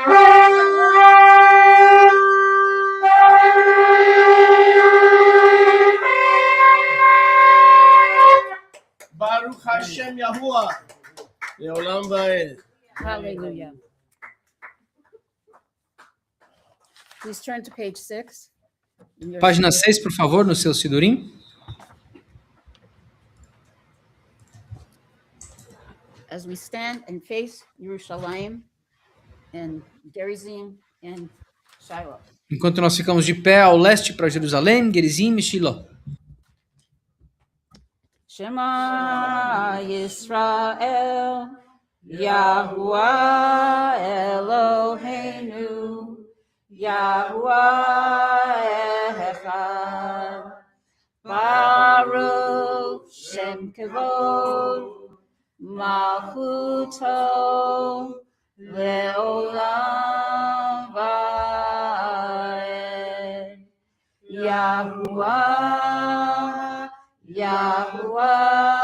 you. Baruch Hashem Yahuwah. Leolam Vaed. Hallelujah. Please turn to page 6. Página 6, por favor, no seu Sidurim. As we stand and face Yerushalayim and Gerizim and Shiloh. Enquanto nós ficamos de pé ao leste para Jerusalém, Gerizim e Shiloh. Shema Yisrael, Yahuwah Eloheinu, Yahuwah Echad, Baruch Shem Kevod, Malchuto Leolam Vaed, Yahuwah, Yahuwah,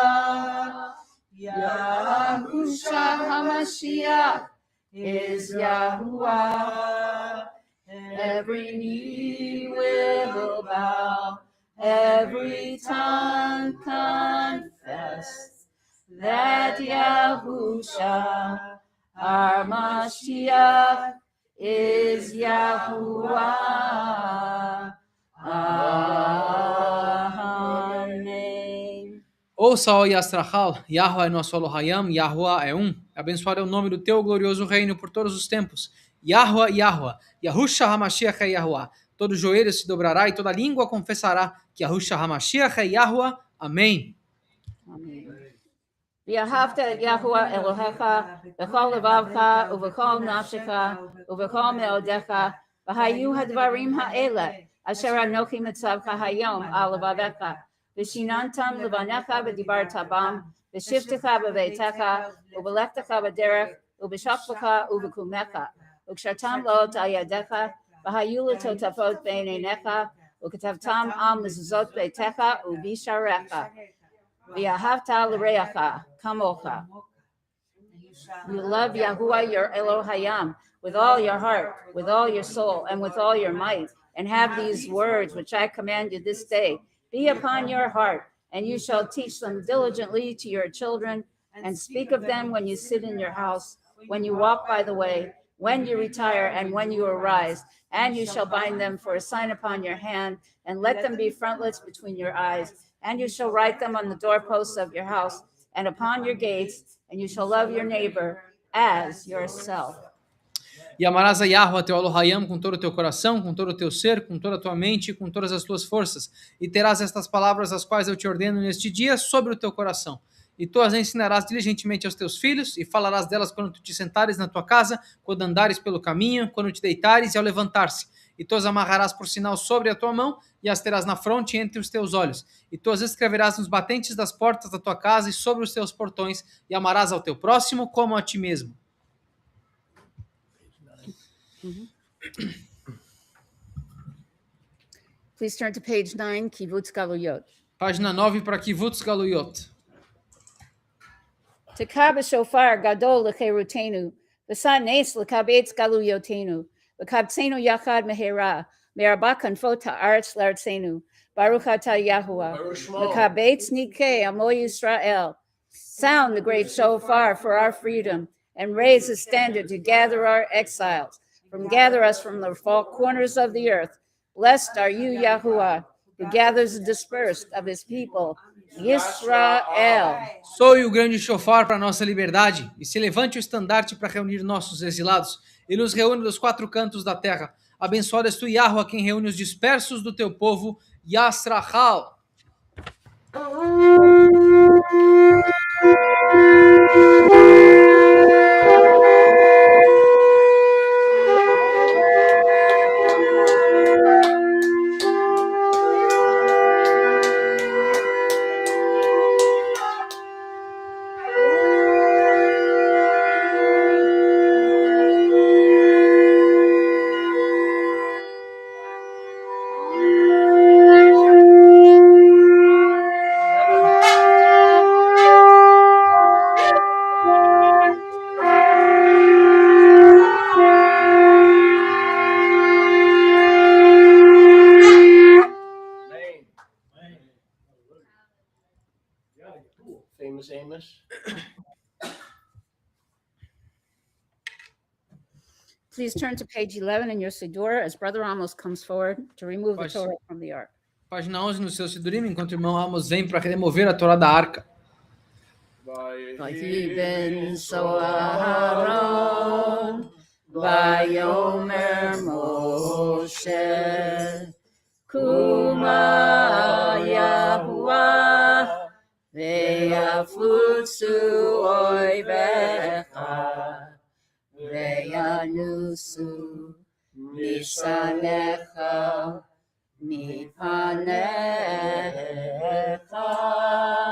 Yahusha HaMashiach is Yahuwah. Every knee will bow, every tongue confess that Yahusha, our Mashiach, is Yahuwah. Amém. Ouça, ó Yastrachal, Yahweh é nosso Elohayam, Yahuwah é um. Abençoado é o nome do teu glorioso reino por todos os tempos. Yahweh, Yahweh, Yahusha HaMashiach é Yahuwah. Todo joelho se dobrará e toda língua confessará que Yahusha HaMashiach é Yahuwah. Amém. Amém. V'ahavta et Yahuwah Elohecha b'chol levavcha uv'chol nafshecha uv'chol meodecha v'hayu hadvarim ha'ele asher anochi mitzavcha hayom al levavecha v'shinantam levanecha v'dibarta bam v'shivtecha b'veitecha uv'lechtecha b'derech uv'shachlecha uv'kumecha ukshartam lo ta'yadecha v'hayu l'totafot b'einenecha uketavtam al mezuzot beitecha uv'isharecha v'ahavta l'reacha kamocha. You love Yahuwah your Elohayam with all your heart, with all your soul, and with all your might, and have these words which I command you this day be upon your heart, and you shall teach them diligently to your children, and speak of them when you sit in your house, when you walk by the way, when you retire, and when you arise, and you shall bind them for a sign upon your hand, and let them be frontlets between your eyes, and you shall write them on the doorposts of your house and upon your gates, and you shall love your neighbor as yourself. E amarás a Yahweh, teu Elohayam, com todo o teu coração, com todo o teu ser, com toda a tua mente e com todas as tuas forças. E terás estas palavras, as quais eu te ordeno neste dia, sobre o teu coração. E tu as ensinarás diligentemente aos teus filhos, e falarás delas quando tu te sentares na tua casa, quando andares pelo caminho, quando te deitares e ao levantar-se. E tu as amarrarás por sinal sobre a tua mão, e as terás na fronte entre os teus olhos. E tu as escreverás nos batentes das portas da tua casa e sobre os teus portões, e amarás ao teu próximo como a ti mesmo. Please turn to page 9, Kivutz Galuyot. Página 9 para Kivutz Galuyot. Tekah b'shofar gadol l'cherutenu, v'sa nes l'kabetz galuyotenu, v'kabtzenu yachad mehera, me'arba kanfot ha'aretz la'artzenu, baruch atah Yahuwah, v'kabetz nikei amo Yisrael. Sound the great shofar for our freedom, and raise the standard to gather our exiles, gather us from the four corners of the earth. Blessed are you, Yahuwah, who gathers the dispersed of his people, Yisrael. Soe o grande shofar para nossa liberdade, e se levante o estandarte para reunir nossos exilados, e nos reúne dos quatro cantos da terra. Abençoado és tu, Yahuwah, quem reúne os dispersos do teu povo, Yastrachal. Famous Amos. Please turn to page 11 in your Siddur as Brother Amos comes forward to remove the Pode- Torah from the ark. Página 11 no seu Sidurim, enquanto o irmão Amos vem para remover a Torá da arca. Vayiben so Aharon, Vayomer Moshe, Kuma Yahuwah, Ve'afutsu oivecha, Ve'yanusu misanecha, mipanecha.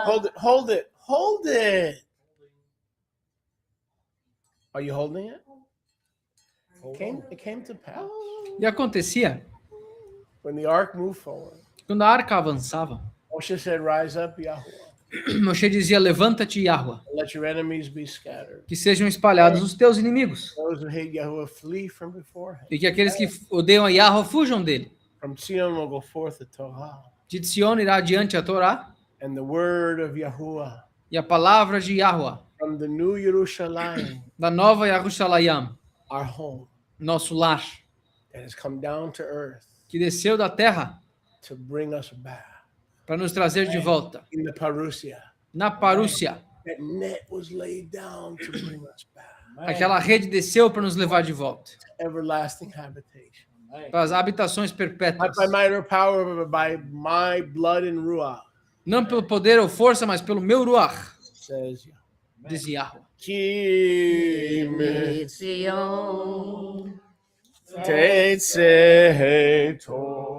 Hold it, hold it, hold it. Are you holding it? It came to pass E acontecia, when the ark moved forward. quando a arca avançava, Moshe said, "Rise up, Yahuwah, Moshe dizia, levanta-te, Yahuwah, and let your enemies be scattered. que sejam espalhados os teus inimigos, Those who hate Yahuwah flee from before him. e que aqueles que odeiam a Yahuwah fujam dele. From Zion will go forth the Torah, De Sion irá adiante a Torá, and the word of Yahuwah e a palavra de Yahuwah, from the new Yerushalayim, da nova Yerushalayim, our home, nosso lar, that has come down to earth que desceu da terra to bring us back. para nos trazer de volta. In the Parousia, Na Parúcia, that net was laid down to bring us back. aquela rede desceu para nos levar de volta. Everlasting habitation. Para as habitações Not perpétuas. by might or power, but by my blood and ruach, Não pelo poder ou força, mas pelo meu ruach, says Yahweh. diz Yahuwah. Ki Zion. Teitze Torah.